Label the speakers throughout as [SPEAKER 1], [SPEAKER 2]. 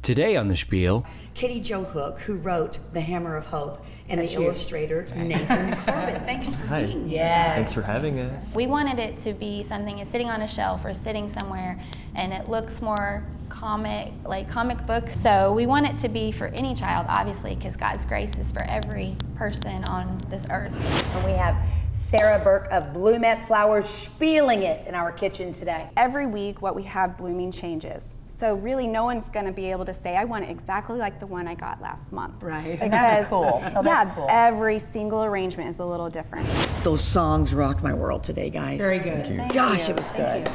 [SPEAKER 1] Today on the Spiel,
[SPEAKER 2] Katie Jo Hook, who wrote The Hammer of Hope, and the illustrator, Nathan Corbit. Thanks for being here.
[SPEAKER 3] Yes.
[SPEAKER 4] Thanks for having us.
[SPEAKER 3] We wanted it to be something that's sitting on a shelf or sitting somewhere, and it looks more comic book. So we want it to be for any child, obviously, because God's grace is for every person on this earth.
[SPEAKER 5] And we have Sarah Burke of Bloomette Flowers spieling it in our kitchen today.
[SPEAKER 6] Every week what we have blooming changes. So really no one's gonna be able to say, I want it exactly like the one I got last month.
[SPEAKER 5] Right.
[SPEAKER 6] Because,
[SPEAKER 5] That's cool. Oh, that's cool.
[SPEAKER 6] Every single arrangement is a little different.
[SPEAKER 2] Those songs rocked my world today, guys.
[SPEAKER 5] Very good.
[SPEAKER 2] Gosh, it was good.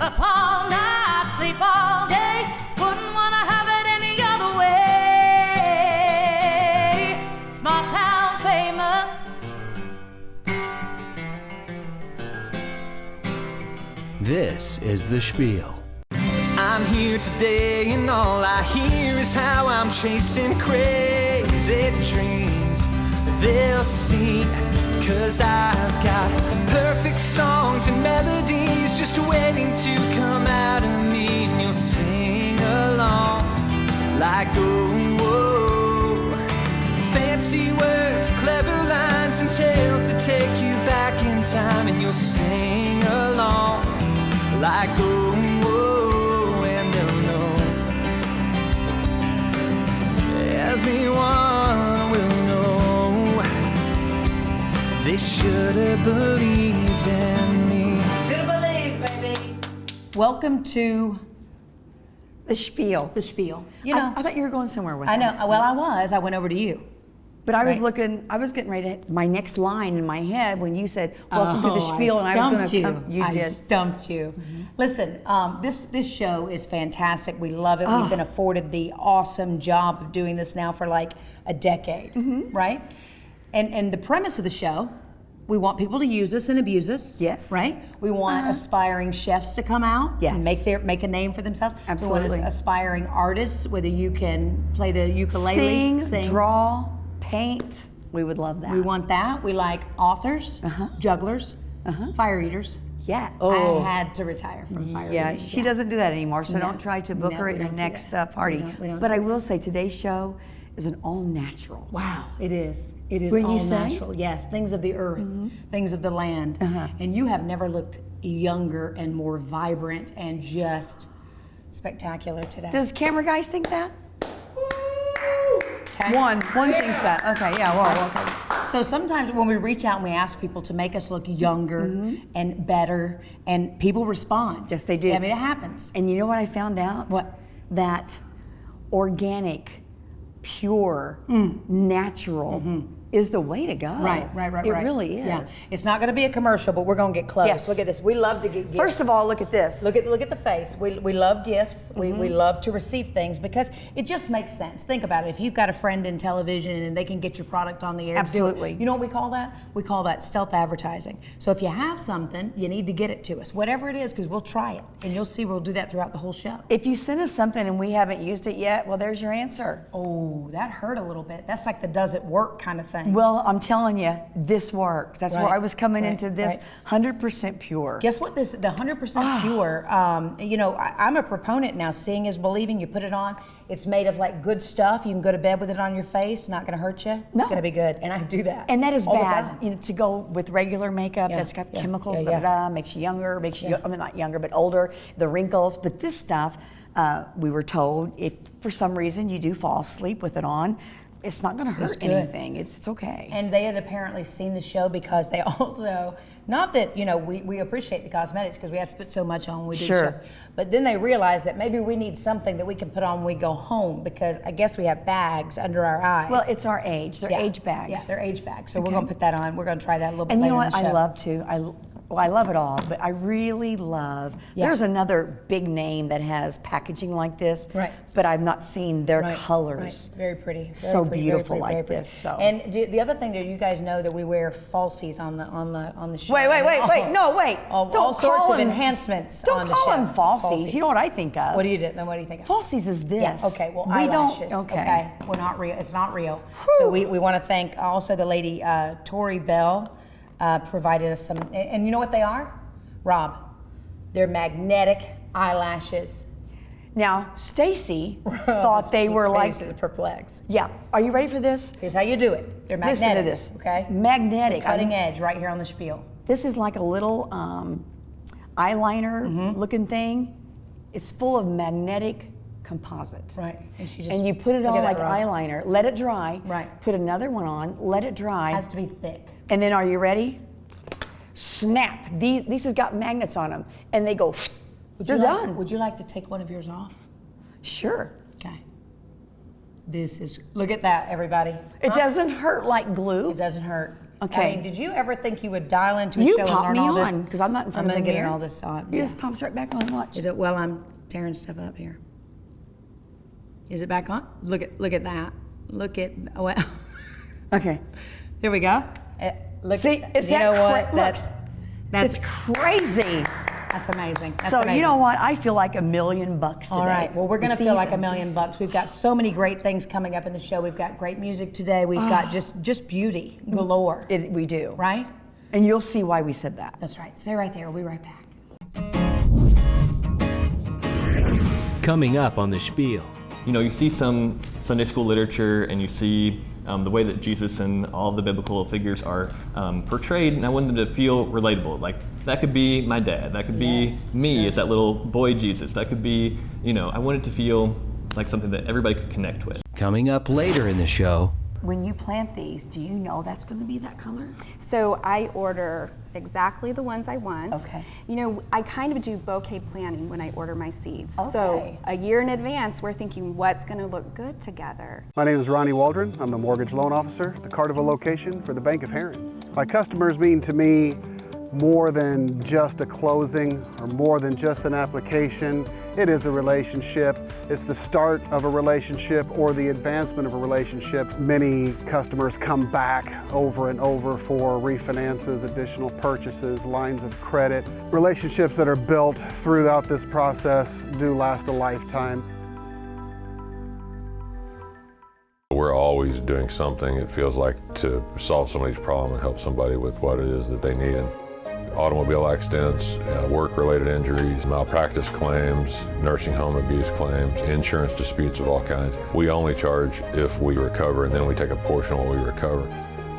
[SPEAKER 7] Up all night, sleep all day, wouldn't want to have it any other way. Small town famous.
[SPEAKER 1] this is the Spiel.
[SPEAKER 8] I'm here today and all I hear is how I'm chasing crazy dreams. They'll see, 'cause I've got perfect songs and melodies just waiting to come out of me, and you'll sing along like, oh, whoa. Fancy words, clever lines and tales that take you back in time, and you'll sing along like, oh, whoa, and they'll know. Everyone will know. They should have believed in me.
[SPEAKER 5] Should have believed, baby. Welcome to
[SPEAKER 2] The Spiel.
[SPEAKER 5] the Spiel. You know,
[SPEAKER 2] I thought you were going somewhere with
[SPEAKER 5] I
[SPEAKER 2] that.
[SPEAKER 5] know. Well, I went over to you.
[SPEAKER 2] But I was
[SPEAKER 5] Right.
[SPEAKER 2] looking, I was getting ready to, my next line in my head when you said, welcome to the Spiel, and I was going to come. You
[SPEAKER 5] I
[SPEAKER 2] did.
[SPEAKER 5] stumped you. Listen, this show is fantastic. We love it. We've been afforded the awesome job of doing this now for like a decade, right? And the premise of the show, we want people to use us and abuse us.
[SPEAKER 2] Yes.
[SPEAKER 5] Right? We want aspiring chefs to come out and
[SPEAKER 2] Yes.
[SPEAKER 5] make a name for themselves.
[SPEAKER 2] Absolutely.
[SPEAKER 5] We want aspiring artists, whether you can play the ukulele,
[SPEAKER 2] Sing, draw, paint. We would love that.
[SPEAKER 5] We want that. We like authors, jugglers, fire eaters.
[SPEAKER 2] Yeah.
[SPEAKER 5] I had to retire from fire
[SPEAKER 2] Yeah,
[SPEAKER 5] eating.
[SPEAKER 2] she doesn't do that anymore, so
[SPEAKER 5] No.
[SPEAKER 2] don't try to book
[SPEAKER 5] No,
[SPEAKER 2] her
[SPEAKER 5] we
[SPEAKER 2] at your
[SPEAKER 5] don't do
[SPEAKER 2] next
[SPEAKER 5] that.
[SPEAKER 2] party.
[SPEAKER 5] We don't
[SPEAKER 2] But
[SPEAKER 5] do
[SPEAKER 2] I will say, today's show is an all-natural.
[SPEAKER 5] Wow, it is. It is
[SPEAKER 2] Wouldn't
[SPEAKER 5] all
[SPEAKER 2] you say?
[SPEAKER 5] natural. Yes, things of the earth, things of the land. And you have never looked younger and more vibrant and just spectacular today.
[SPEAKER 2] Does camera guys think that?
[SPEAKER 5] Okay.
[SPEAKER 2] One thinks that. Okay, yeah, well, okay.
[SPEAKER 5] So sometimes when we reach out and we ask people to make us look younger and better, and people respond.
[SPEAKER 2] Yes, they do.
[SPEAKER 5] I mean, it happens.
[SPEAKER 2] And you know what I found out?
[SPEAKER 5] What?
[SPEAKER 2] That organic, pure, natural is the way to go.
[SPEAKER 5] Right.
[SPEAKER 2] It really is.
[SPEAKER 5] Yeah. It's not going to be a commercial, but we're going to get close.
[SPEAKER 2] Yes.
[SPEAKER 5] Look at this. We love to get gifts.
[SPEAKER 2] First of all, look at this.
[SPEAKER 5] Look at the face. We love gifts. We love to receive things because it just makes sense. Think about it. If you've got a friend in television and they can get your product on the air, do it.
[SPEAKER 2] Absolutely.
[SPEAKER 5] You know what we call that? We call that stealth advertising. So if you have something, you need to get it to us, whatever it is, because we'll try it, and you'll see we'll do that throughout the whole show.
[SPEAKER 2] If you send us something and we haven't used it yet, well, there's your answer.
[SPEAKER 5] Oh, that hurt a little bit. That's like the does it work kind of thing.
[SPEAKER 2] Well, I'm telling you, this works. That's where
[SPEAKER 5] Right,
[SPEAKER 2] I was coming
[SPEAKER 5] right,
[SPEAKER 2] into this,
[SPEAKER 5] right.
[SPEAKER 2] 100% pure.
[SPEAKER 5] Guess what? The 100% pure. You know, I'm a proponent now. Seeing is believing. You put it on. It's made of like good stuff. You can go to bed with it on your face. Not going to hurt you.
[SPEAKER 2] No.
[SPEAKER 5] It's going to be good. And I do that.
[SPEAKER 2] And that is
[SPEAKER 5] all the
[SPEAKER 2] bad,
[SPEAKER 5] time.
[SPEAKER 2] you know, to go with regular makeup
[SPEAKER 5] Yeah,
[SPEAKER 2] that's got
[SPEAKER 5] yeah,
[SPEAKER 2] chemicals,
[SPEAKER 5] yeah, yeah.
[SPEAKER 2] da-da-da, makes you younger, makes you, I mean, not younger, but older, the wrinkles. But this stuff, we were told, if for some reason you do fall asleep with it on, it's not going to hurt
[SPEAKER 5] good.
[SPEAKER 2] anything. It's okay.
[SPEAKER 5] And they had apparently seen the show because they also, not that, you know, we appreciate the cosmetics because we have to put so much on when we do
[SPEAKER 2] Sure.
[SPEAKER 5] the show. But then they realized that maybe we need something that we can put on when we go home because I guess we have bags under our eyes.
[SPEAKER 2] Well, it's our age. They're
[SPEAKER 5] Yeah.
[SPEAKER 2] age bags.
[SPEAKER 5] Yeah, they're age bags. So we're going to put that on. We're going to try that a little bit
[SPEAKER 2] And you
[SPEAKER 5] later
[SPEAKER 2] know what?
[SPEAKER 5] in the
[SPEAKER 2] I
[SPEAKER 5] show.
[SPEAKER 2] love to. Well, I love it all, but I really love.
[SPEAKER 5] Yeah.
[SPEAKER 2] There's another big name that has packaging like this,
[SPEAKER 5] Right.
[SPEAKER 2] but I've not seen their
[SPEAKER 5] Right,
[SPEAKER 2] colors.
[SPEAKER 5] right. Very pretty. Very
[SPEAKER 2] So
[SPEAKER 5] pretty,
[SPEAKER 2] beautiful
[SPEAKER 5] very pretty,
[SPEAKER 2] like
[SPEAKER 5] very pretty.
[SPEAKER 2] this, so.
[SPEAKER 5] And the other thing, do you guys know that we wear falsies on the show?
[SPEAKER 2] Wait, no, wait.
[SPEAKER 5] All
[SPEAKER 2] Don't
[SPEAKER 5] sorts
[SPEAKER 2] call
[SPEAKER 5] of
[SPEAKER 2] them-
[SPEAKER 5] enhancements
[SPEAKER 2] Don't
[SPEAKER 5] on the
[SPEAKER 2] call
[SPEAKER 5] show.
[SPEAKER 2] them falsies. You know what I think of?
[SPEAKER 5] What do you do? Then what do you think of?
[SPEAKER 2] Falsies is this.
[SPEAKER 5] Yeah, okay, well,
[SPEAKER 2] we
[SPEAKER 5] eyelashes.
[SPEAKER 2] don't. Okay.
[SPEAKER 5] We're not real. It's not real. So we want to thank also the lady, Tori Bell, provided us some, and you know what they are? Rob, they're magnetic eyelashes.
[SPEAKER 2] Now, Stacy thought they were like,
[SPEAKER 5] perplexed.
[SPEAKER 2] yeah. Are you ready for this?
[SPEAKER 5] Here's how you do it. They're magnetic.
[SPEAKER 2] Listen to this.
[SPEAKER 5] Okay.
[SPEAKER 2] Magnetic.
[SPEAKER 5] Cutting edge right here on the Spiel.
[SPEAKER 2] This is like a little eyeliner looking thing. It's full of magnetic composite.
[SPEAKER 5] Right.
[SPEAKER 2] And you put it on like eyeliner, let it dry.
[SPEAKER 5] Right.
[SPEAKER 2] Put another one on, let it dry.
[SPEAKER 5] It has to be thick.
[SPEAKER 2] And then are you ready? Snap. These has got magnets on them, and they go. They're done.
[SPEAKER 5] Would you like to take one of yours off?
[SPEAKER 2] Sure.
[SPEAKER 5] Okay. Look at that, everybody.
[SPEAKER 2] It doesn't hurt like glue.
[SPEAKER 5] It doesn't hurt.
[SPEAKER 2] Okay.
[SPEAKER 5] I mean, did you ever think you would dial into a
[SPEAKER 2] You
[SPEAKER 5] show and
[SPEAKER 2] pop
[SPEAKER 5] learn
[SPEAKER 2] me
[SPEAKER 5] all this?
[SPEAKER 2] on, because I'm not in front of the
[SPEAKER 5] I'm gonna get
[SPEAKER 2] mirror.
[SPEAKER 5] all this on.
[SPEAKER 2] It just pops right back on. Watch.
[SPEAKER 5] Well, I'm tearing stuff up here. Is it back on? Look at that. Well.
[SPEAKER 2] Okay.
[SPEAKER 5] Here we go.
[SPEAKER 2] See, is
[SPEAKER 5] you
[SPEAKER 2] that
[SPEAKER 5] know what?
[SPEAKER 2] That's
[SPEAKER 5] That's
[SPEAKER 2] crazy.
[SPEAKER 5] That's amazing. That's
[SPEAKER 2] So
[SPEAKER 5] amazing.
[SPEAKER 2] you know what? I feel like $1 million today.
[SPEAKER 5] All right. Well, we're going to
[SPEAKER 2] with
[SPEAKER 5] feel
[SPEAKER 2] these
[SPEAKER 5] like $1 million. We've got so many great things coming up in the show. We've got great music today. We've got just beauty galore.
[SPEAKER 2] We do.
[SPEAKER 5] Right?
[SPEAKER 2] And you'll see why we said that.
[SPEAKER 5] That's right. Stay right there. We'll be right back.
[SPEAKER 1] Coming up on the Spiel.
[SPEAKER 4] You know, you see some Sunday school literature and you see the way that Jesus and all of the biblical figures are portrayed, and I want them to feel relatable. Like, that could be my dad, that could be me as that little boy Jesus, that could be, you know, I want it to feel like something that everybody could connect with.
[SPEAKER 1] Coming up later in the show.
[SPEAKER 2] When you plant these, do you know that's going to be that color?
[SPEAKER 6] So I order exactly the ones I want.
[SPEAKER 2] Okay.
[SPEAKER 6] You know, I kind of do bouquet planning when I order my seeds.
[SPEAKER 2] Okay.
[SPEAKER 6] So a year in advance, we're thinking what's going to look good together.
[SPEAKER 9] My name is Ronnie Waldron. I'm the mortgage loan officer at the Carterville location for the Bank of Herring. My customers mean to me more than just a closing or more than just an application. It is a relationship. It's the start of a relationship or the advancement of a relationship. Many customers come back over and over for refinances, additional purchases, lines of credit. Relationships that are built throughout this process do last a lifetime.
[SPEAKER 10] We're always doing something, it feels like, to solve somebody's problem and help somebody with what it is that they need. Automobile accidents, work-related injuries, malpractice claims, nursing home abuse claims, insurance disputes of all kinds. We only charge if we recover, and then we take a portion of what we recover.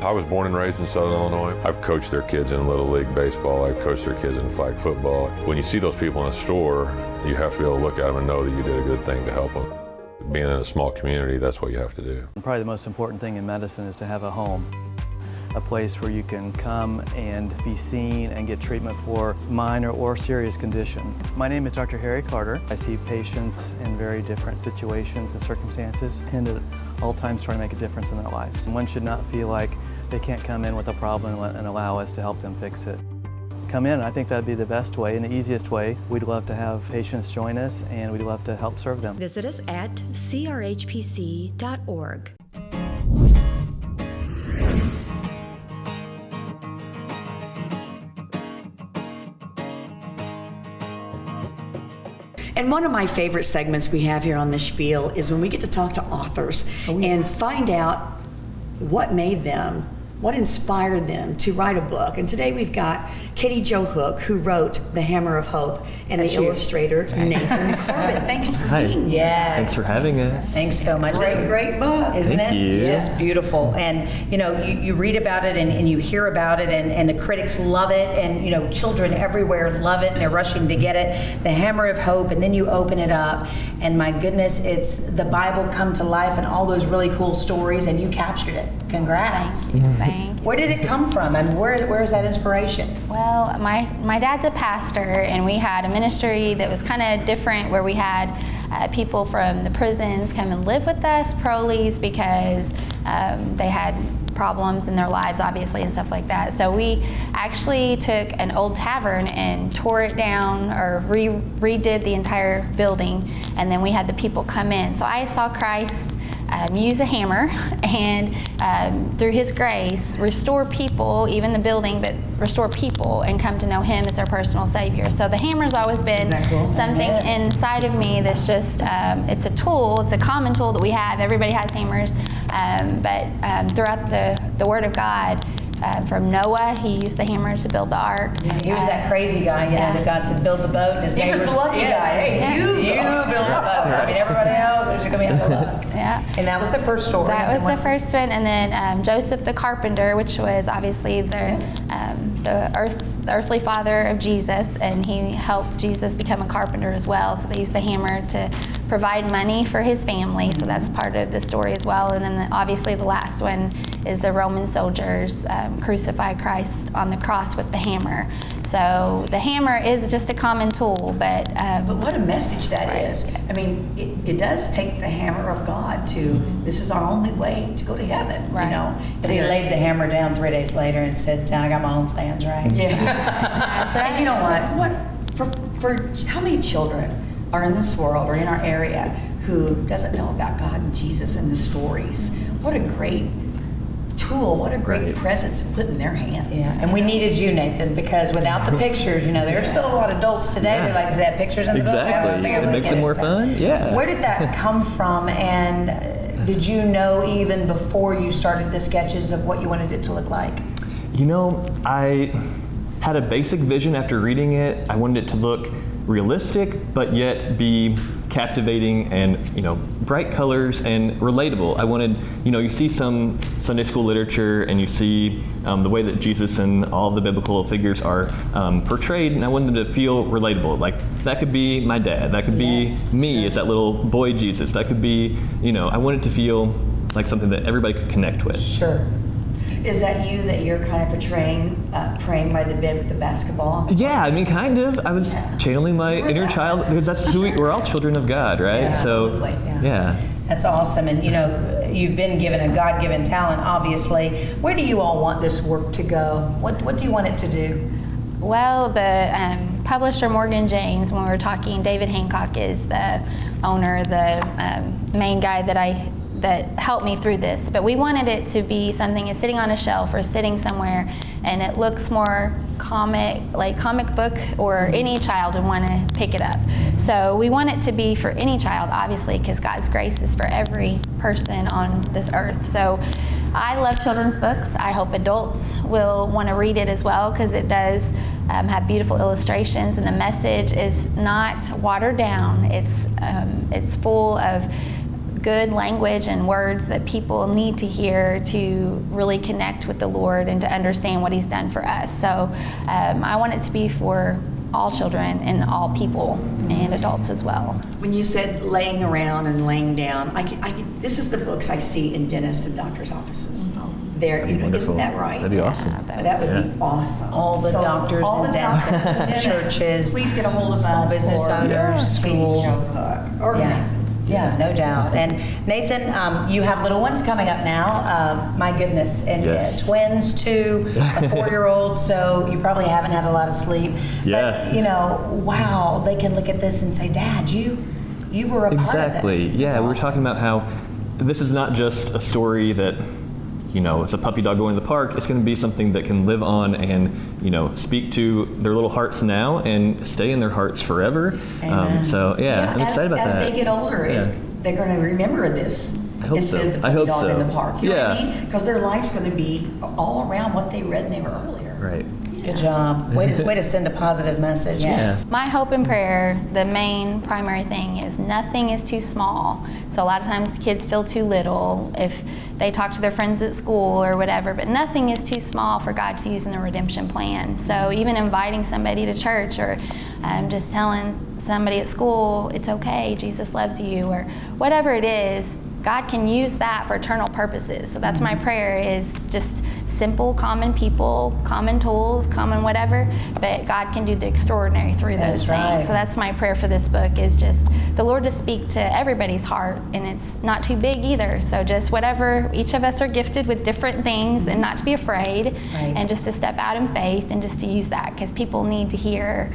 [SPEAKER 10] I was born and raised in Southern Illinois. I've coached their kids in Little League baseball. I've coached their kids in flag football. When you see those people in a store, you have to be able to look at them and know that you did a good thing to help them. Being in a small community, that's what you have to do.
[SPEAKER 11] Probably the most important thing in medicine is to have a home. A place where you can come and be seen and get treatment for minor or serious conditions. My name is Dr. Harry Carter. I see patients in very different situations and circumstances, and at all times try to make a difference in their lives. One should not feel like they can't come in with a problem and allow us to help them fix it. Come in, I think that'd be the best way and the easiest way. We'd love to have patients join us, and we'd love to help serve them.
[SPEAKER 12] Visit us at crhpc.org.
[SPEAKER 2] And one of my favorite segments we have here on the Spiel is when we get to talk to authors and find out what made them, what inspired them to write a book. And today we've got Katie Jo Hook, who wrote The Hammer of Hope, and the illustrator, Nathan Corbit. Thanks for being here.
[SPEAKER 5] Yes.
[SPEAKER 4] Thanks for having us.
[SPEAKER 5] Thanks so much.
[SPEAKER 2] Great book.
[SPEAKER 5] Isn't
[SPEAKER 4] Thank
[SPEAKER 5] it?
[SPEAKER 4] you.
[SPEAKER 5] Just beautiful. And you know, you read about it and you hear about it, and the critics love it, and you know, children everywhere love it and they're rushing to get it. The Hammer of Hope, and then you open it up, and my goodness, it's the Bible come to life and all those really cool stories, and you captured it. Congrats.
[SPEAKER 3] Thank you. Thank you.
[SPEAKER 5] Where did it come from? I mean, where is that inspiration?
[SPEAKER 3] Well, my dad's a pastor, and we had a ministry that was kind of different, where we had people from the prisons come and live with us, parolees, because they had problems in their lives, obviously, and stuff like that. So we actually took an old tavern and tore it down, or redid the entire building, and then we had the people come in. So I saw Christ use a hammer and through his grace restore people, even the building, but restore people and come to know him as their personal savior. So the hammer's always been something inside of me that's just, it's a tool, it's a common tool that we have. Everybody has hammers, but throughout the Word of God, from Noah. He used the hammer to build the ark.
[SPEAKER 5] He was that crazy guy, that God said, build the boat. And his
[SPEAKER 2] He was
[SPEAKER 5] neighbors,
[SPEAKER 2] the lucky guy. Hey, you
[SPEAKER 5] build the boat. I mean, everybody else was just going to be on the luck.
[SPEAKER 3] Yeah.
[SPEAKER 5] And that was the first story.
[SPEAKER 3] That was the first one. And then Joseph the carpenter, which was obviously the earthly father of Jesus, and he helped Jesus become a carpenter as well. So they used the hammer to provide money for his family. So that's part of the story as well. And then obviously the last one is the Roman soldiers crucified Christ on the cross with the hammer. So the hammer is just a common tool, but
[SPEAKER 2] what a message that is. I mean, it does take the hammer of God to, this is our only way to go to heaven, you know.
[SPEAKER 5] But he laid the hammer down 3 days later and said, I got my own plans, right?
[SPEAKER 2] Yeah.
[SPEAKER 3] That's right.
[SPEAKER 2] And you know for how many children are in this world or in our area who doesn't know about God and Jesus and the stories? What a great tool, what a great present to put in their hands.
[SPEAKER 5] Yeah, and we needed you, Nathan, because without the pictures, there's still a lot of adults today. They're like, does that have pictures in the book?
[SPEAKER 4] Exactly. It makes it more fun. Yeah.
[SPEAKER 5] Where did that come from, and did you know even before you started the sketches of what you wanted it to look like?
[SPEAKER 4] I had a basic vision after reading it. I wanted it to look realistic, but yet be captivating and, bright colors and relatable. I wanted, you see some Sunday school literature and you see the way that Jesus and all the biblical figures are portrayed, and I wanted them to feel relatable. Like, that could be my dad, that could be me as that little boy Jesus, that could be, I wanted to feel like something that everybody could connect with.
[SPEAKER 5] Sure.
[SPEAKER 2] Is that you that you're kind of portraying, praying by the bed with the basketball?
[SPEAKER 4] Yeah, I mean, kind of. I was channeling my inner child, because that's who we're all children of God, right?
[SPEAKER 2] Yeah,
[SPEAKER 4] so, yeah.
[SPEAKER 5] That's awesome. And you've been given a God-given talent, obviously. Where do you all want this work to go? What do you want it to do?
[SPEAKER 3] Well, the publisher Morgan James, when we were talking, David Hancock is the owner, the main guy that helped me through this, but we wanted it to be something that's sitting on a shelf or sitting somewhere, and it looks more comic book, or any child would want to pick it up. So we want it to be for any child, obviously, because God's grace is for every person on this earth. So I love children's books. I hope adults will want to read it as well, because it does have beautiful illustrations, and the message is not watered down. It's full of good language and words that people need to hear to really connect with the Lord and to understand what He's done for us. So I want it to be for all children and all people and adults as well.
[SPEAKER 2] When you said laying around and laying down, this is the books I see in dentists and doctors' offices. There, isn't that right?
[SPEAKER 4] That'd be awesome.
[SPEAKER 2] That would be awesome.
[SPEAKER 5] All the doctors and dentists, churches,
[SPEAKER 2] please get a hold of
[SPEAKER 5] small
[SPEAKER 2] us,
[SPEAKER 5] business owners, schools.
[SPEAKER 2] Or
[SPEAKER 5] Nathan. Yeah, no doubt. And Nathan, you have little ones coming up now. My goodness, and twins too, a 4-year-old. So you probably haven't had a lot of sleep.
[SPEAKER 4] Yeah.
[SPEAKER 5] But wow, they can look at this and say, "Dad, you were a part of this."
[SPEAKER 4] Exactly. Yeah, we were talking about how this is not just a story that, it's a puppy dog going to the park. It's going to be something that can live on and, speak to their little hearts now and stay in their hearts forever. So, I'm excited about that.
[SPEAKER 2] As they get older, they're going to remember this.
[SPEAKER 4] I hope
[SPEAKER 2] instead
[SPEAKER 4] so.
[SPEAKER 2] of the
[SPEAKER 4] I
[SPEAKER 2] puppy
[SPEAKER 4] hope
[SPEAKER 2] dog
[SPEAKER 4] so.
[SPEAKER 2] in the park. You know what I mean? Because their life's going to be all around what they read when they were earlier.
[SPEAKER 4] Right.
[SPEAKER 5] Good job. Way to send a positive message. Yes.
[SPEAKER 3] My hope and prayer, the main primary thing is nothing is too small. So a lot of times kids feel too little if they talk to their friends at school or whatever, but nothing is too small for God to use in the redemption plan. So even inviting somebody to church, or just telling somebody at school, it's okay, Jesus loves you, or whatever it is, God can use that for eternal purposes. So that's my prayer, is just simple, common people, common tools, common whatever, but God can do the extraordinary through those things. So that's my prayer for this book, is just the Lord to speak to everybody's heart, and it's not too big either. So just whatever, each of us are gifted with different things, and not to be afraid, and just to step out in faith and just to use that, because people need to hear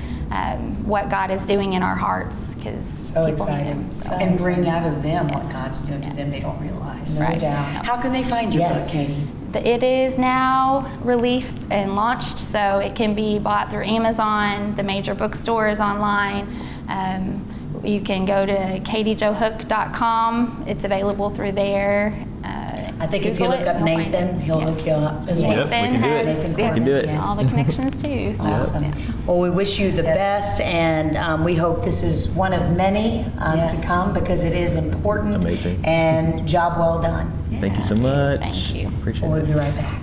[SPEAKER 3] what God is doing in our hearts, because people need Him.
[SPEAKER 2] And bring out of them what God's doing to them they don't realize.
[SPEAKER 5] No doubt.
[SPEAKER 2] How can they find your book, Katie?
[SPEAKER 3] It is now released and launched, so it can be bought through Amazon, the major bookstores, online. You can go to katiejohook.com. It's available through there.
[SPEAKER 5] I think if you
[SPEAKER 3] Google
[SPEAKER 5] look
[SPEAKER 3] it,
[SPEAKER 5] up
[SPEAKER 3] you'll find
[SPEAKER 5] Nathan,
[SPEAKER 3] it.
[SPEAKER 5] he'll
[SPEAKER 3] Yes.
[SPEAKER 5] hook you up as well.
[SPEAKER 4] Yep, we can do it.
[SPEAKER 5] Nathan
[SPEAKER 4] We can do it.
[SPEAKER 5] Yes.
[SPEAKER 3] all the connections too. So.
[SPEAKER 5] Awesome.
[SPEAKER 3] yeah.
[SPEAKER 5] Well, we wish you the best, and we hope this is one of many to come, because it is important.
[SPEAKER 4] Amazing.
[SPEAKER 5] And job well done.
[SPEAKER 4] Thank you so much.
[SPEAKER 3] Thank you.
[SPEAKER 4] Appreciate
[SPEAKER 5] We'll
[SPEAKER 4] it.
[SPEAKER 5] be right back.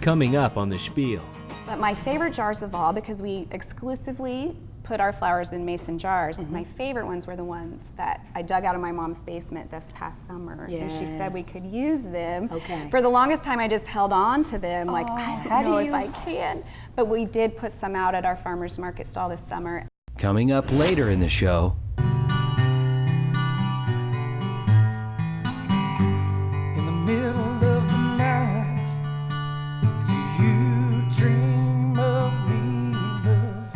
[SPEAKER 1] Coming up on the Spiel.
[SPEAKER 6] But my favorite jars of all, because we exclusively put our flowers in mason jars, my favorite ones were the ones that I dug out of my mom's basement this past summer. And she said we could use them. For the longest time I just held on to them, like I don't know if I can. But we did put some out at our farmer's market stall this summer.
[SPEAKER 1] Coming up later in the show.
[SPEAKER 8] In the middle of the night, do you dream of me, love?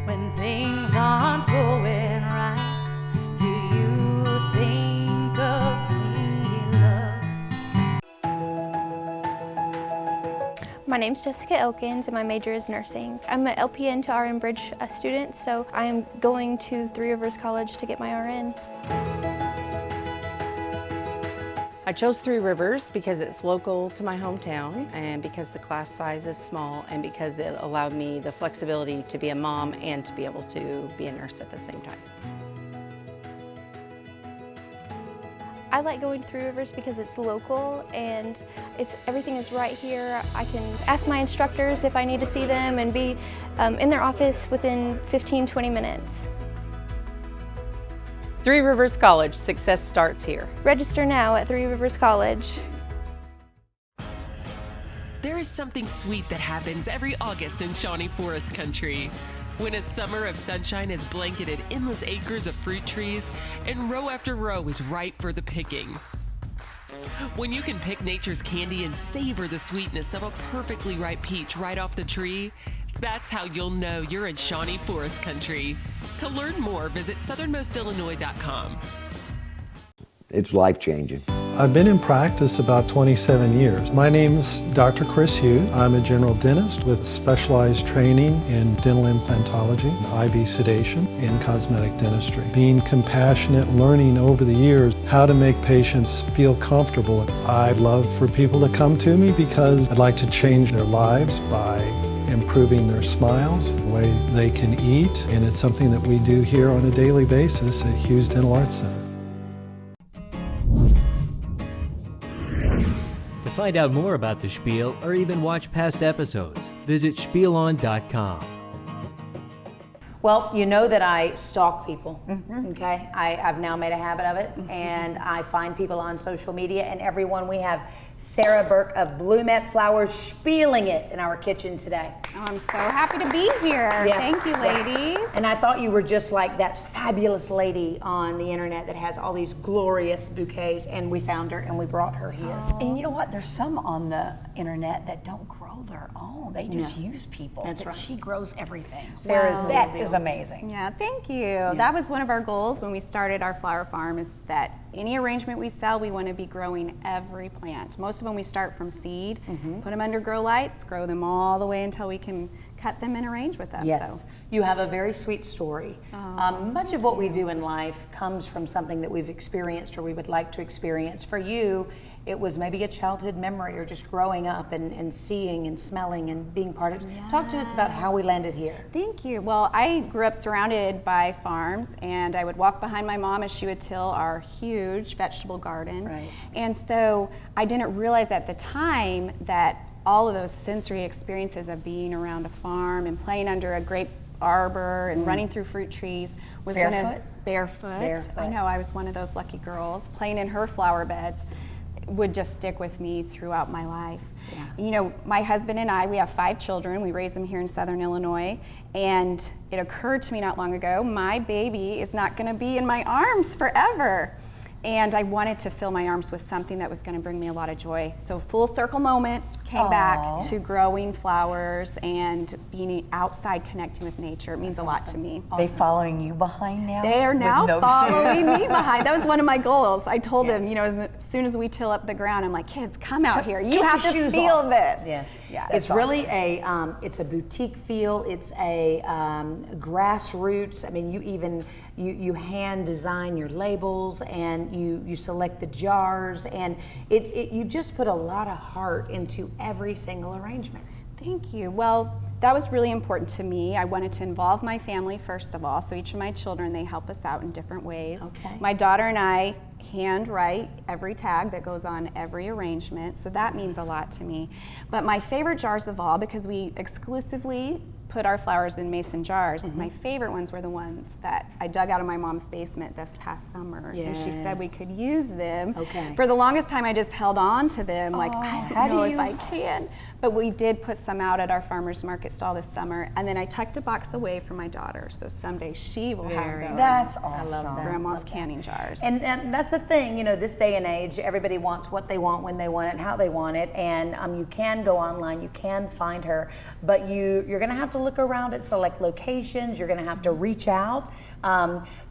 [SPEAKER 7] When things aren't going right, do you think of me, love?
[SPEAKER 12] My name's Jessica Elkins and my major is nursing. I'm an LPN to RN Bridge student, so I'm going to Three Rivers College to get my RN.
[SPEAKER 13] I chose Three Rivers because it's local to my hometown, and because the class size is small, and because it allowed me the flexibility to be a mom and to be able to be a nurse at the same time.
[SPEAKER 12] I like going to Three Rivers because it's local and everything is right here. I can ask my instructors if I need to see them and be in their office within 15-20 minutes.
[SPEAKER 13] Three Rivers College, success starts here.
[SPEAKER 12] Register now at Three Rivers College.
[SPEAKER 14] There is something sweet that happens every August in Shawnee Forest Country. When a summer of sunshine has blanketed endless acres of fruit trees and row after row is ripe for the picking. When you can pick nature's candy and savor the sweetness of a perfectly ripe peach right off the tree, that's how you'll know you're in Shawnee Forest Country. To learn more, visit southernmostillinois.com.
[SPEAKER 15] It's life-changing.
[SPEAKER 16] I've been in practice about 27 years. My name's Dr. Chris Hughes. I'm a general dentist with specialized training in dental implantology, IV sedation, and cosmetic dentistry. Being compassionate, learning over the years how to make patients feel comfortable. I'd love for people to come to me because I'd like to change their lives by improving their smiles, the way they can eat, and it's something that we do here on a daily basis at Hughes Dental Arts Center.
[SPEAKER 1] To find out more about the Spiel or even watch past episodes, visit spielon.com.
[SPEAKER 5] Well, you know that I stalk people, okay? I've now made a habit of it, and I find people on social media, and everyone, we have Sarah Burke of Bloomette Flowers spieling it in our kitchen today.
[SPEAKER 6] Oh, I'm so happy to be here.
[SPEAKER 5] Yes,
[SPEAKER 6] Thank you,
[SPEAKER 5] yes.
[SPEAKER 6] ladies.
[SPEAKER 5] And I thought you were just like that fabulous lady on the internet that has all these glorious bouquets, and we found her and we brought her here.
[SPEAKER 2] And you know what? There's some on the internet that don't grow their own. They just use people.
[SPEAKER 5] That's right.
[SPEAKER 2] She grows everything.
[SPEAKER 5] Sarah's the
[SPEAKER 2] that
[SPEAKER 5] real
[SPEAKER 2] is
[SPEAKER 5] deal.
[SPEAKER 2] amazing.
[SPEAKER 6] Yeah, thank you. That was one of our goals when we started our flower farm, is that any arrangement we sell, we want to be growing every plant. Most of them we start from seed, put them under grow lights, grow them all the way until we can cut them and arrange with them.
[SPEAKER 5] Yes,
[SPEAKER 6] So.
[SPEAKER 5] you have a very sweet story. Much of what we do in life comes from something that we've experienced or we would like to experience. For you, it was maybe a childhood memory or just growing up and seeing and smelling and being part of it. Talk to us about how we landed here.
[SPEAKER 6] Thank you. Well, I grew up surrounded by farms, and I would walk behind my mom as she would till our huge vegetable garden.
[SPEAKER 5] Right.
[SPEAKER 6] And so I didn't realize at the time that all of those sensory experiences of being around a farm and playing under a grape arbor and running through fruit trees was
[SPEAKER 5] Barefoot?
[SPEAKER 6] Barefoot. I know, I was one of those lucky girls. Playing in her flower beds would just stick with me throughout my life. Yeah. You know, my husband and I, we have 5 children. We raise them here in Southern Illinois. And it occurred to me not long ago, my baby is not gonna be in my arms forever. And I wanted to fill my arms with something that was gonna bring me a lot of joy. So full circle moment, came back to growing flowers and being outside connecting with nature. It means a lot to me.
[SPEAKER 2] They following you behind now?
[SPEAKER 6] They are now
[SPEAKER 2] no
[SPEAKER 6] following
[SPEAKER 2] shoes?
[SPEAKER 6] me behind. That was one of my goals. I told them, you know, as soon as we till up the ground, I'm like, kids, come out here. You have to feel this.
[SPEAKER 5] Yes.
[SPEAKER 6] Yeah,
[SPEAKER 5] it's really it's a boutique feel. It's a grassroots. I mean, you hand design your labels and you select the jars, and you just put a lot of heart into every single arrangement.
[SPEAKER 6] Thank you. Well, that was really important to me. I wanted to involve my family first of all. So each of my children, they help us out in different ways.
[SPEAKER 2] Okay.
[SPEAKER 6] My daughter and I handwrite every tag that goes on every arrangement, so that means a lot to me. But my favorite jars of all, because we exclusively put our flowers in mason jars, my favorite ones were the ones that I dug out of my mom's basement this past summer. And she said we could use them. For the longest time I just held on to them, like I don't know if I can. But we did put some out at our farmer's market stall this summer, and then I tucked a box away for my daughter, so someday she will have those.
[SPEAKER 2] That's awesome.
[SPEAKER 5] I love that.
[SPEAKER 6] Grandma's canning jars.
[SPEAKER 5] And that's the thing, you know, this day and age, everybody wants what they want, when they want it, and how they want it. And you can go online, you can find her, but you're going to have to look around at select locations. You're going to have to reach out.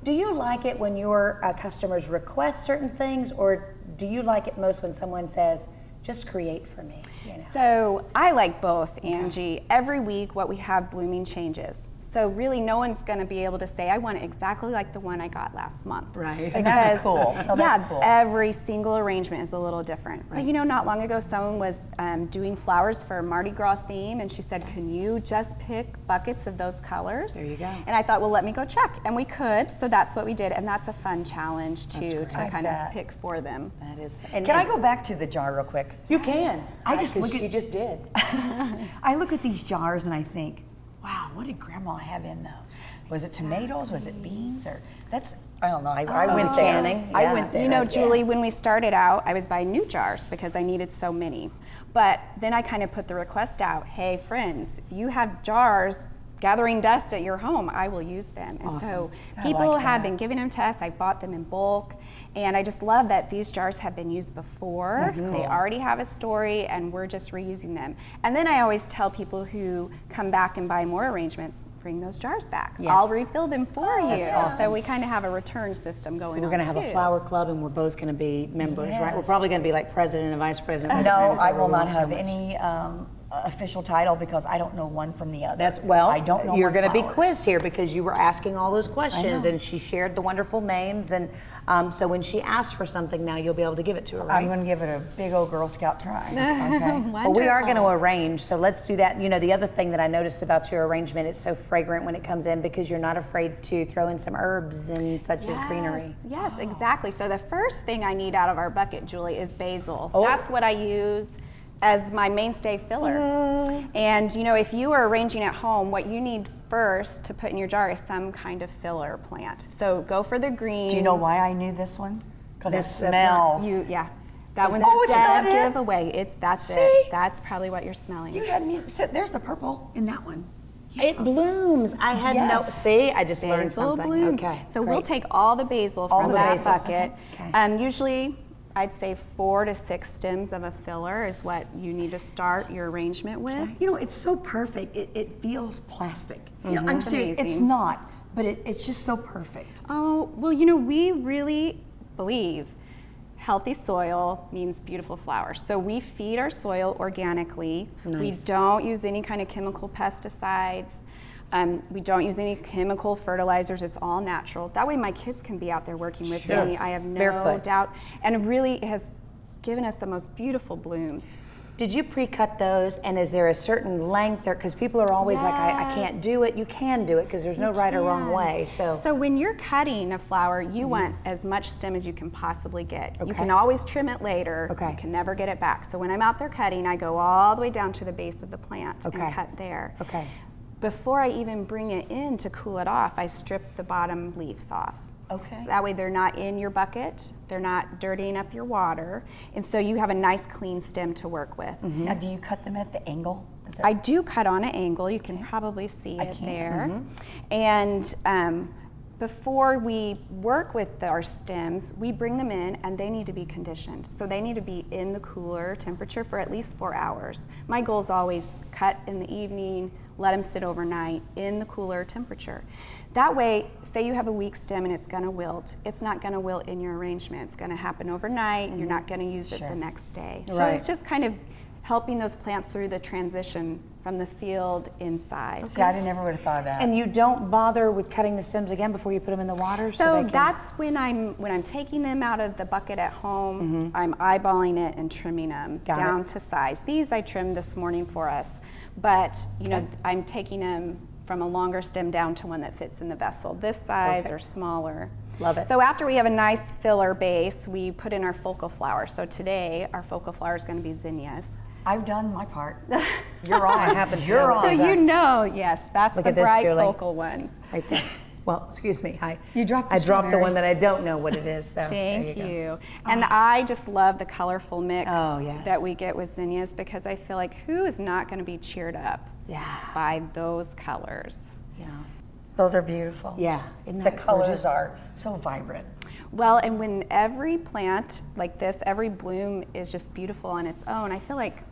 [SPEAKER 5] Do you like it when your customers request certain things, or do you like it most when someone says, just create for me? You know?
[SPEAKER 6] So I like both, Angie. Every week what we have blooming changes. So really no one's going to be able to say, I want it exactly like the one I got last month.
[SPEAKER 2] Right.
[SPEAKER 6] Because,
[SPEAKER 2] that's cool. Oh, that's cool.
[SPEAKER 6] Every single arrangement is a little different.
[SPEAKER 2] Right.
[SPEAKER 6] But you know, not long ago someone was doing flowers for a Mardi Gras theme, and she said, can you just pick buckets of those colors?
[SPEAKER 2] There you go.
[SPEAKER 6] And I thought, well, let me go check. And we could, so that's what we did. And that's a fun challenge too, to kind of pick for them.
[SPEAKER 5] That is.
[SPEAKER 2] Can I go back to the jar real quick?
[SPEAKER 5] You can.
[SPEAKER 2] You
[SPEAKER 5] just did.
[SPEAKER 2] I look at these jars and I think, wow, what did Grandma have in those? Was it tomatoes? Was it beans? Or I don't know. I went there. I went there.
[SPEAKER 6] You know, Julie, when we started out, I was buying new jars because I needed so many. But then I kind of put the request out, hey, friends, if you have jars gathering dust at your home, I will use them. And so people have been giving them to us. I bought them in bulk. And I just love that these jars have been used before.
[SPEAKER 2] That's cool.
[SPEAKER 6] They already have a story, and we're just reusing them. And then I always tell people who come back and buy more arrangements, bring those jars back.
[SPEAKER 2] Yes.
[SPEAKER 6] I'll refill them for you.
[SPEAKER 2] Awesome.
[SPEAKER 6] So we kind of have a return system going on.
[SPEAKER 5] So we're going to have a flower club, and we're both going to be members, right? We're probably going to be like president and vice president.
[SPEAKER 2] No, I will not have any official title because I don't know one from the other. I don't know.
[SPEAKER 5] You're going to be
[SPEAKER 2] flowers.
[SPEAKER 5] quizzed here because you were asking all those questions, and she shared the wonderful names, and so when she asks for something now, you'll be able to give it to her, right?
[SPEAKER 2] I'm going to give it a big old Girl Scout try. Okay.
[SPEAKER 5] Well, we are going to arrange, so let's do that. You know, the other thing that I noticed about your arrangement, it's so fragrant when it comes in because you're not afraid to throw in some herbs and such as greenery.
[SPEAKER 6] Yes, exactly. So the first thing I need out of our bucket, Julie, is basil.
[SPEAKER 5] Oh.
[SPEAKER 6] That's what I use as my mainstay filler. And you know, if you are arranging at home, what you need first to put in your jar is some kind of filler plant. So go for the green.
[SPEAKER 2] Do you know why I knew this one? Because it smells.
[SPEAKER 6] That one's
[SPEAKER 2] it's
[SPEAKER 6] a
[SPEAKER 2] not
[SPEAKER 6] dead
[SPEAKER 2] it?
[SPEAKER 6] giveaway. That's
[SPEAKER 2] See?
[SPEAKER 6] it. That's probably what you're smelling.
[SPEAKER 2] You had me. So there's the purple in that one.
[SPEAKER 5] It blooms. I had no. See, I just learned
[SPEAKER 6] Basil
[SPEAKER 5] something.
[SPEAKER 6] blooms.
[SPEAKER 5] Okay.
[SPEAKER 6] So we'll take all the basil from that bucket.
[SPEAKER 2] Okay.
[SPEAKER 6] Usually, I'd say 4 to 6 stems of a filler is what you need to start your arrangement with.
[SPEAKER 2] You know, it's so perfect. It feels plastic. You know, I'm
[SPEAKER 6] It's
[SPEAKER 2] serious. It's
[SPEAKER 6] amazing.
[SPEAKER 2] not, but it's just so perfect.
[SPEAKER 6] Oh, well, you know, we really believe healthy soil means beautiful flowers. So we feed our soil organically. We don't use any kind of chemical pesticides. We don't use any chemical fertilizers. It's all natural. That way my kids can be out there working with me. I have no doubt. And it really has given us the most beautiful blooms.
[SPEAKER 5] Did you pre-cut those, and is there a certain length, because people are always like, I can't do it. You can do it because there's no right or wrong way. So
[SPEAKER 6] when you're cutting a flower, you want as much stem as you can possibly get. You can always trim it later. You can never get it back. So when I'm out there cutting, I go all the way down to the base of the plant and cut there. Before I even bring it in to cool it off, I strip the bottom leaves off. So that way they're not in your bucket, they're not dirtying up your water, and so you have a nice clean stem to work with.
[SPEAKER 2] Now, do you cut them at the angle?
[SPEAKER 6] I do cut on an angle. You can probably see it there. And before we work with our stems, we bring them in and they need to be conditioned. So they need to be in the cooler temperature for at least 4 hours. My goal is always cut in the evening, let them sit overnight in the cooler temperature. That way, say you have a weak stem and it's gonna wilt, it's not gonna wilt in your arrangement. It's gonna happen overnight, you're not gonna use it the next day. So it's just kind of helping those plants through the transition from the field inside.
[SPEAKER 2] See, I never would have thought of that.
[SPEAKER 5] And you don't bother with cutting the stems again before you put them in the water?
[SPEAKER 6] So that's when I'm taking them out of the bucket at home, I'm eyeballing it and trimming them down to size. These I trimmed this morning for us, but you know, I'm taking them from a longer stem down to one that fits in the vessel, this size or smaller.
[SPEAKER 5] Love it.
[SPEAKER 6] So after we have a nice filler base, we put in our focal flower. So today, our focal flower is going to be zinnias.
[SPEAKER 2] I've done my part. You're on.
[SPEAKER 5] I happen to
[SPEAKER 2] You're
[SPEAKER 5] know
[SPEAKER 2] on.
[SPEAKER 6] So you know, yes, that's
[SPEAKER 5] Look
[SPEAKER 6] the
[SPEAKER 5] at this,
[SPEAKER 6] bright
[SPEAKER 5] Julie.
[SPEAKER 6] focal ones.
[SPEAKER 5] Right there. Well, excuse me.
[SPEAKER 2] You dropped the
[SPEAKER 5] I dropped the
[SPEAKER 2] strawberry.
[SPEAKER 5] one that I don't know what it is. So
[SPEAKER 6] Thank
[SPEAKER 5] there
[SPEAKER 6] you. And I just love the colorful mix
[SPEAKER 5] yes.
[SPEAKER 6] that we get with zinnias, because I feel like who is not going to be cheered up by those colors?
[SPEAKER 5] Yeah.
[SPEAKER 2] Those are beautiful.
[SPEAKER 5] Yeah. Isn't
[SPEAKER 2] The
[SPEAKER 5] that
[SPEAKER 2] colors
[SPEAKER 5] gorgeous?
[SPEAKER 2] are so vibrant.
[SPEAKER 6] Well, and when every plant like this, every bloom is just beautiful on its own, I feel like,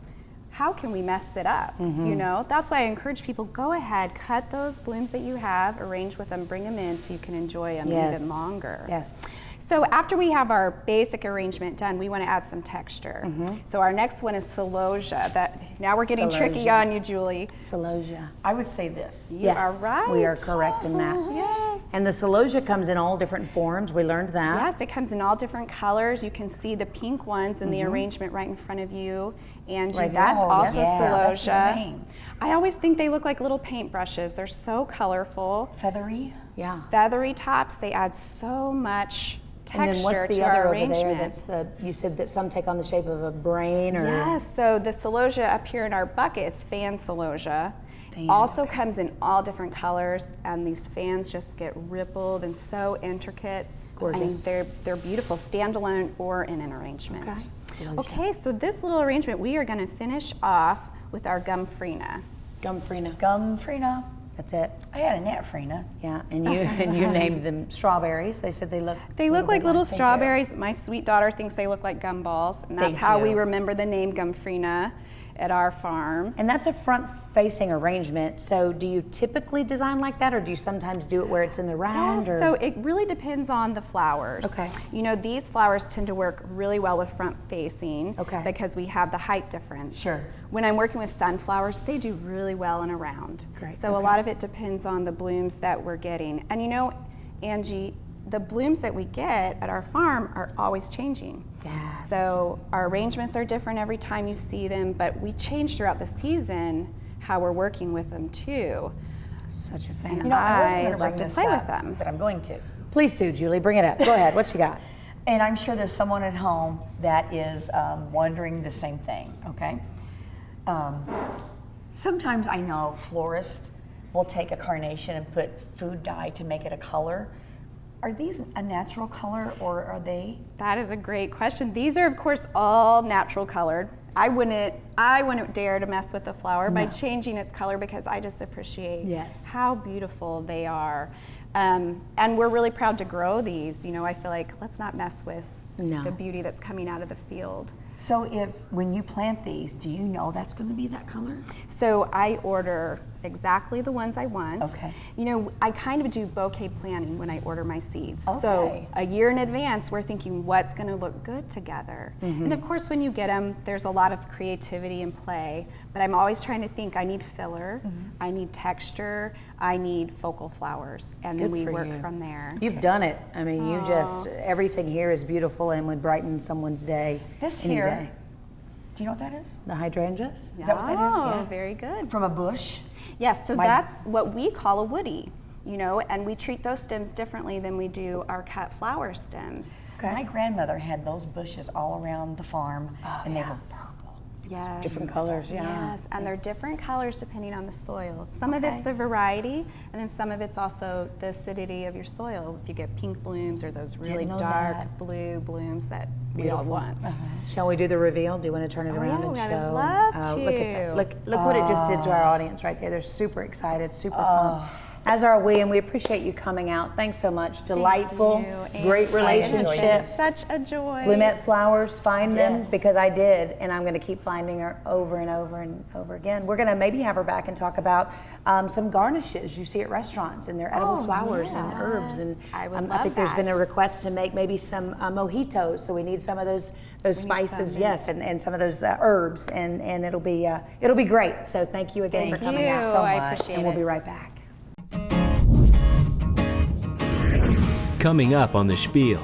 [SPEAKER 6] how can we mess it up? You know, that's why I encourage people, go ahead, cut those blooms that you have, arrange with them, bring them in so you can enjoy them even longer.
[SPEAKER 5] Yes.
[SPEAKER 6] So after we have our basic arrangement done, we want to add some texture. So our next one is celosia. Now we're getting tricky on you, Julie.
[SPEAKER 5] Celosia.
[SPEAKER 2] I would say this.
[SPEAKER 6] You are right.
[SPEAKER 5] We are correct in that.
[SPEAKER 6] Yes.
[SPEAKER 5] And the celosia comes in all different forms. We learned that.
[SPEAKER 6] Yes, it comes in all different colors. You can see the pink ones in the arrangement right in front of you. Angie,
[SPEAKER 5] Right
[SPEAKER 6] that's
[SPEAKER 5] here.
[SPEAKER 6] also
[SPEAKER 2] Yeah,
[SPEAKER 6] celosia.
[SPEAKER 2] that's the same.
[SPEAKER 6] I always think they look like little paintbrushes. They're so colorful.
[SPEAKER 2] Feathery.
[SPEAKER 5] Yeah.
[SPEAKER 6] Feathery tops, they add so much texture
[SPEAKER 5] And then what's the
[SPEAKER 6] to
[SPEAKER 5] other
[SPEAKER 6] our
[SPEAKER 5] over there?
[SPEAKER 6] arrangement.
[SPEAKER 5] That's you said that some take on the shape of a brain, or
[SPEAKER 6] Yes, so the celosia up here in our bucket is fan celosia.
[SPEAKER 5] Fan,
[SPEAKER 6] Also comes in all different colors, and these fans just get rippled and so intricate.
[SPEAKER 5] Gorgeous.
[SPEAKER 6] I mean, they're beautiful, standalone or in an arrangement.
[SPEAKER 5] Okay.
[SPEAKER 6] Okay, so this little arrangement, we are going to finish off with our gumfrina.
[SPEAKER 2] Gumfrina.
[SPEAKER 5] That's it.
[SPEAKER 2] I had a netfrina.
[SPEAKER 5] Yeah, and you named them strawberries. They said they look.
[SPEAKER 6] They look like
[SPEAKER 5] bit
[SPEAKER 6] little
[SPEAKER 5] they do.
[SPEAKER 6] strawberries. My sweet daughter thinks they look like gumballs, and that's
[SPEAKER 5] They
[SPEAKER 6] how we
[SPEAKER 5] do.
[SPEAKER 6] remember the name gumfrina at our farm.
[SPEAKER 5] And that's a front-facing arrangement. So do you typically design like that, or do you sometimes do it where it's in the round?
[SPEAKER 6] Yeah,
[SPEAKER 5] or?
[SPEAKER 6] so it really depends on the flowers.
[SPEAKER 5] Okay.
[SPEAKER 6] You know, these flowers tend to work really well with front facing because we have the height difference.
[SPEAKER 5] Sure.
[SPEAKER 6] When I'm working with sunflowers, they do really well in a round.
[SPEAKER 5] Great.
[SPEAKER 6] So a lot of it depends on the blooms that we're getting. And you know, Angie, the blooms that we get at our farm are always changing.
[SPEAKER 5] Yes.
[SPEAKER 6] So our arrangements are different every time you see them, but we change throughout the season how we're working with them too.
[SPEAKER 5] Such a fan.
[SPEAKER 2] You know, I wasn't
[SPEAKER 6] I
[SPEAKER 2] going to bring
[SPEAKER 6] like to
[SPEAKER 2] this
[SPEAKER 6] play
[SPEAKER 2] up,
[SPEAKER 6] with them.
[SPEAKER 2] but I'm going to.
[SPEAKER 5] Please do, Julie. Bring it up. Go ahead. What you got?
[SPEAKER 2] And I'm sure there's someone at home that is wondering the same thing, okay? Sometimes I know florists will take a carnation and put food dye to make it a color. Are these a natural color, or are they?
[SPEAKER 6] That is a great question. These are, of course, all natural colored. I wouldn't dare to mess with the flower by changing its color, because I just appreciate how beautiful they are. And we're really proud to grow these. You know, I feel like let's not mess with the beauty that's coming out of the field.
[SPEAKER 2] So when you plant these, do you know that's going to be that color?
[SPEAKER 6] So I order exactly the ones I want.
[SPEAKER 2] Okay.
[SPEAKER 6] You know, I kind of do bouquet planning when I order my seeds.
[SPEAKER 2] Okay.
[SPEAKER 6] So a year in advance, we're thinking what's going to look good together. And of course, when you get them, there's a lot of creativity and play, but I'm always trying to think, I need filler, I need texture, I need focal flowers, and then we work from there.
[SPEAKER 5] You've done it. I mean, you just, everything here is beautiful and would brighten someone's day.
[SPEAKER 2] This
[SPEAKER 5] any
[SPEAKER 2] here,
[SPEAKER 5] day.
[SPEAKER 2] do you know what that is?
[SPEAKER 5] The hydrangeas?
[SPEAKER 2] Is that what that is?
[SPEAKER 6] Oh, very good.
[SPEAKER 2] From a bush?
[SPEAKER 6] Yes, so that's what we call a woody, you know, and we treat those stems differently than we do our cut flower stems.
[SPEAKER 2] Okay. My grandmother had those bushes all around the farm, and they were purple.
[SPEAKER 6] Yes.
[SPEAKER 5] Different colors,
[SPEAKER 6] Yes, and they're different colors depending on the soil. Some of it's the variety, and then some of it's also the acidity of your soil. If you get pink blooms or those really
[SPEAKER 2] Didn't know
[SPEAKER 6] dark
[SPEAKER 2] that.
[SPEAKER 6] blue blooms that we all want.
[SPEAKER 5] Shall we do the reveal? Do you want to turn it around and
[SPEAKER 6] yeah,
[SPEAKER 5] show?
[SPEAKER 6] I would love
[SPEAKER 5] Look at that.
[SPEAKER 6] to.
[SPEAKER 5] Look what it just did to our audience right there. They're super excited, super pumped. As are we, and we appreciate you coming out. Thanks so much. Delightful, great relationship.
[SPEAKER 6] Such a joy.
[SPEAKER 5] Bloomette Flowers, find them, because I did, and I'm going to keep finding her over and over and over again. We're going to maybe have her back and talk about some garnishes you see at restaurants and their edible flowers and herbs. And I think there's been a request to make maybe some mojitos, so we need some of those spices, yes, and some of those herbs, and it'll be great. So thank you again for coming out so much.
[SPEAKER 6] I appreciate
[SPEAKER 5] and we'll
[SPEAKER 6] it.
[SPEAKER 5] be right back.
[SPEAKER 1] Coming up on the Spiel.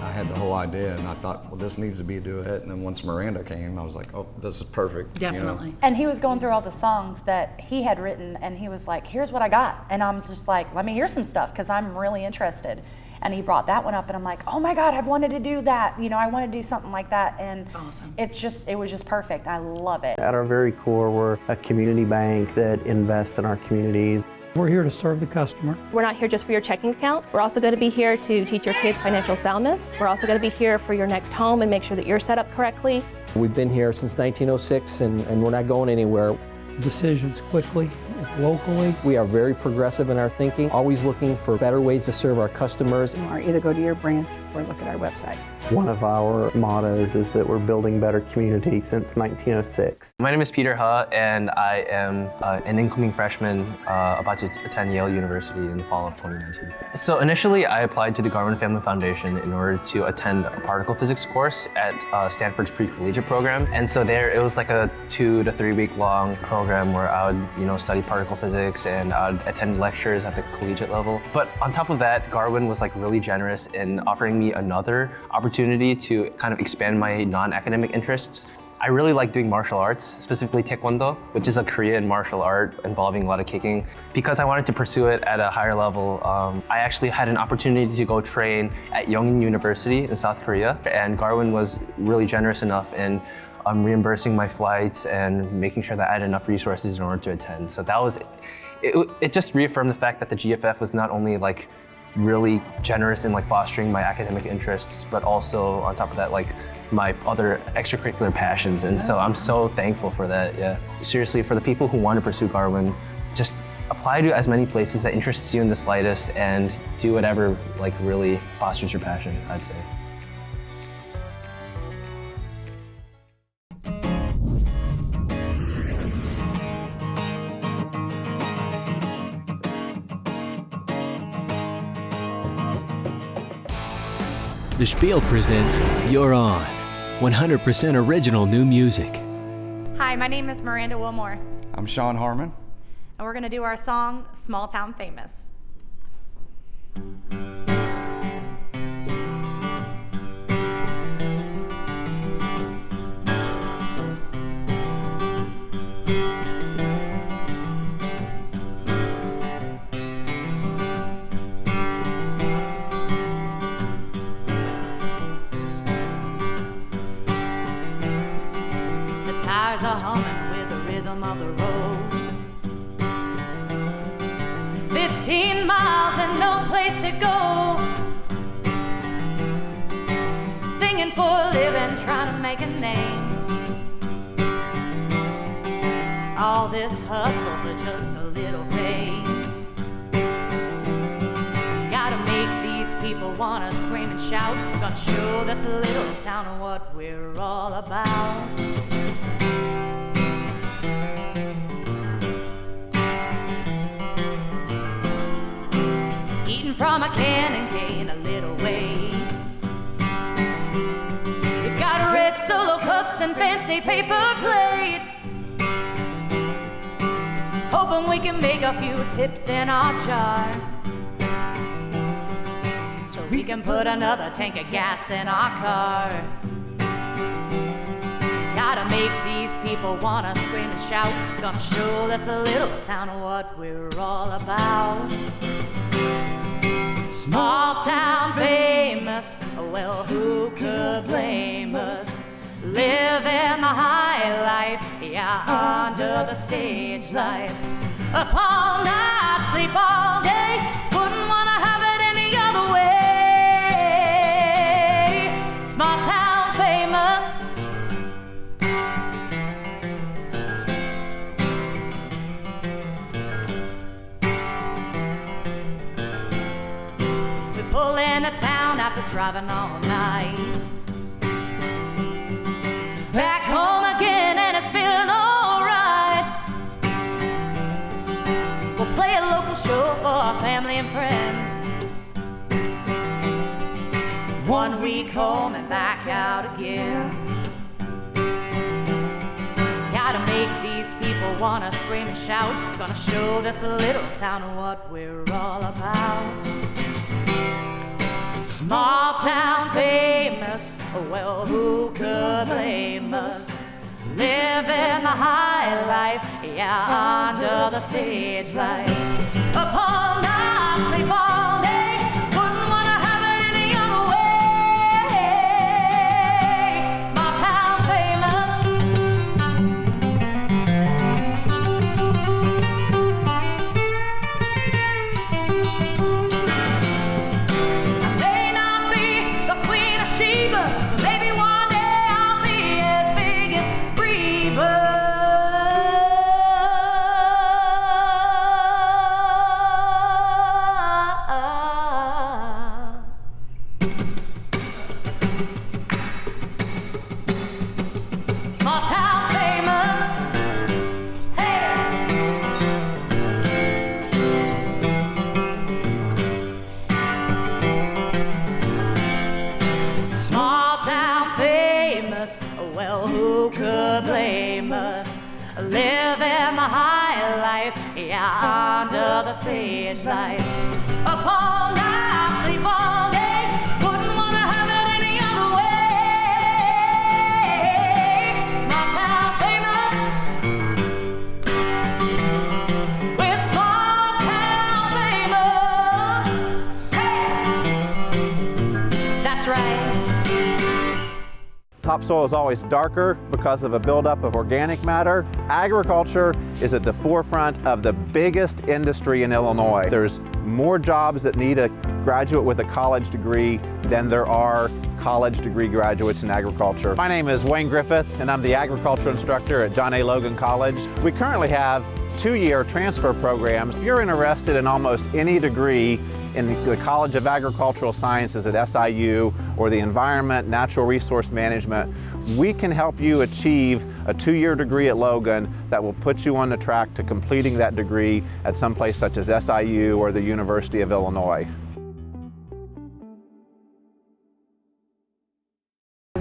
[SPEAKER 17] I had the whole idea and I thought, well, this needs to be a duet. And then once Miranda came, I was like, oh, this is perfect.
[SPEAKER 18] Definitely.
[SPEAKER 17] You know?
[SPEAKER 18] And he was going through all the songs that he had written and he was like, here's what I got. And I'm just like, let me hear some stuff because I'm really interested. And he brought that one up and I'm like, oh my God, I've wanted to do that. You know, I want to do something like that. And awesome. It was just perfect. I love it.
[SPEAKER 19] At our very core, we're a community bank that invests in our communities.
[SPEAKER 20] We're here to serve the customer.
[SPEAKER 21] We're not here just for your checking account. We're also going to be here to teach your kids financial soundness. We're also going to be here for your next home and make sure that you're set up correctly.
[SPEAKER 22] We've been here since 1906 and we're not going anywhere.
[SPEAKER 20] Decisions quickly, locally.
[SPEAKER 22] We are very progressive in our thinking, always looking for better ways to serve our customers.
[SPEAKER 5] Or either go to your branch or look at our website.
[SPEAKER 19] One of our mottos is that we're building better community since 1906.
[SPEAKER 23] My name is Peter Huh, and I am an incoming freshman about to attend Yale University in the fall of 2019. So initially, I applied to the Garvin Family Foundation in order to attend a particle physics course at Stanford's pre-collegiate program. And so there, it was like a 2 to 3 week long program where I would, study particle physics and I would attend lectures at the collegiate level. But on top of that, Garvin was like really generous in offering me another opportunity to kind of expand my non-academic interests. I really like doing martial arts, specifically Taekwondo, which is a Korean martial art involving a lot of kicking. Because I wanted to pursue it at a higher level, I actually had an opportunity to go train at Yongin University in South Korea, and Garvin was really generous enough in reimbursing my flights and making sure that I had enough resources in order to attend. So that was, it just reaffirmed the fact that the GFF was not only like really generous in like fostering my academic interests, but also on top of that, like my other extracurricular passions. And so I'm so thankful for that, yeah. Seriously, for the people who want to pursue Garvin, just apply to as many places that interests you in the slightest and do whatever like really fosters your passion, I'd say.
[SPEAKER 1] The Spiel presents You're On, 100% original new music.
[SPEAKER 24] Hi, my name is Miranda Willmore,
[SPEAKER 17] I'm Shawn Harmon.
[SPEAKER 24] and we're going to do our song, Small Town Famous. Tires are humming with the rhythm of the road. 15 miles and no place to go. Singing for a living, trying to make a name. All this hustle for just a little fame. Gotta make these people wanna scream and shout. Gonna show this little town what we're all about. Eating from a can and gain a little weight. You got red Solo cups and fancy paper plates. Hoping we can make a few tips in our jar, so we can put another tank of gas in our car. Gotta make these people wanna scream and shout. Gonna show this little town what we're all about. Small town famous, well, who could blame us? Living the high life, yeah, under the stage lights. Up all night, sleep all day, wouldn't wanna have it any other way. Small town famous. into town after driving all night. Back home again and it's feeling alright. We'll play a local show for our family and friends. 1 week home and back out again. Gotta make these people wanna scream and shout. Gonna show this little town what we're all about. Small town famous, well, who could blame us? Living the high life, yeah, under the stage lights. Up all night, sleep all day, wouldn't wanna have it any other way. Small town famous. I may not be the Queen of Sheba, but maybe one day I'll be as big as Reba. Small town famous. Hey. Small town famous, well, who could blame us? Living the high life, yeah, under the stage lights. Up all night, sleep all day, wouldn't wanna have it any other way. Small town famous. We're small town famous. Hey. That's right.
[SPEAKER 3] Topsoil is always darker because of a buildup of organic matter. Agriculture is at the forefront of the biggest industry in Illinois. There's more jobs that need a graduate with a college degree than there are college degree graduates in agriculture. My name is Wayne Griffith, and I'm the agriculture instructor at John A. Logan College. We currently have 2-year transfer programs. If you're interested in almost any degree in the College of Agricultural Sciences at SIU or the Environment, Natural Resource Management, we can help you achieve a 2-year degree at Logan that will put you on the track to completing that degree at some place such as SIU or the University of Illinois.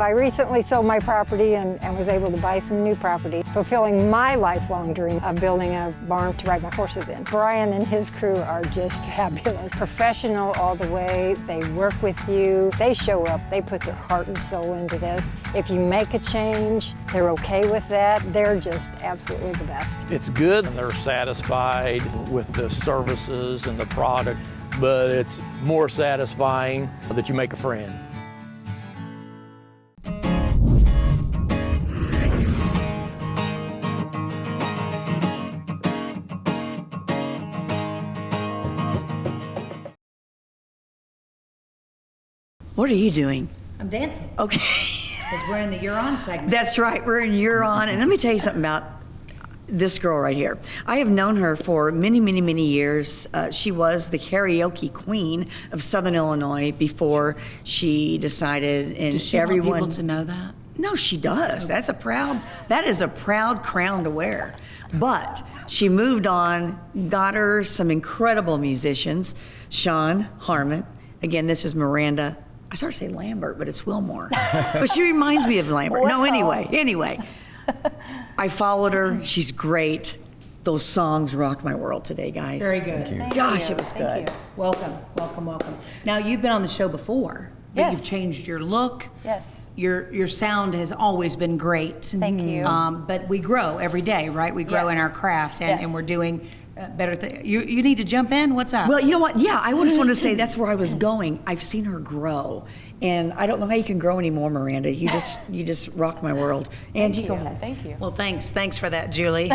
[SPEAKER 9] I recently sold my property and was able to buy some new property, fulfilling my lifelong dream of building a barn to ride my horses in. Brian and his crew are just fabulous. Professional all the way. They work with you. They show up. They put their heart and soul into this. If you make a change, they're okay with that. They're just absolutely the best.
[SPEAKER 10] It's good and they're satisfied with the services and the product, but it's more satisfying that you make a friend.
[SPEAKER 2] What are you doing?
[SPEAKER 5] I'm dancing.
[SPEAKER 2] Okay.
[SPEAKER 5] Because we're in the You're On segment.
[SPEAKER 2] That's right, we're in You're On. And let me tell you something about this girl right here. I have known her for many, many, many years. She was the karaoke queen of Southern Illinois before she decided, and
[SPEAKER 5] Does she
[SPEAKER 2] everyone
[SPEAKER 5] want people to know that?
[SPEAKER 2] No, she does. That is a proud crown to wear. But she moved on, got her some incredible musicians, Shawn, Harmon. Again, this is Miranda. I started to say Lambert, but it's Willmore. But she reminds me of Lambert. No, anyway. I followed her. She's great. Those songs rock my world today, guys.
[SPEAKER 5] Very good.
[SPEAKER 2] Gosh, it was good.
[SPEAKER 5] Welcome. Now, you've been on the show before, but
[SPEAKER 18] Yes.
[SPEAKER 5] you've changed your look.
[SPEAKER 18] Yes.
[SPEAKER 5] Your sound has always been great.
[SPEAKER 18] Thank you.
[SPEAKER 5] But we grow every day, right? We grow
[SPEAKER 18] Yes.
[SPEAKER 5] in our craft, and,
[SPEAKER 18] Yes.
[SPEAKER 5] and we're doing better things. You need to jump in? What's up?
[SPEAKER 2] Well, you know what? Yeah, I just wanted to say that's where I was going. I've seen her grow, and I don't know how you can grow anymore, Miranda. You just rock my world. Angie, go ahead.
[SPEAKER 18] Thank you.
[SPEAKER 5] Well, thanks for that, Julie.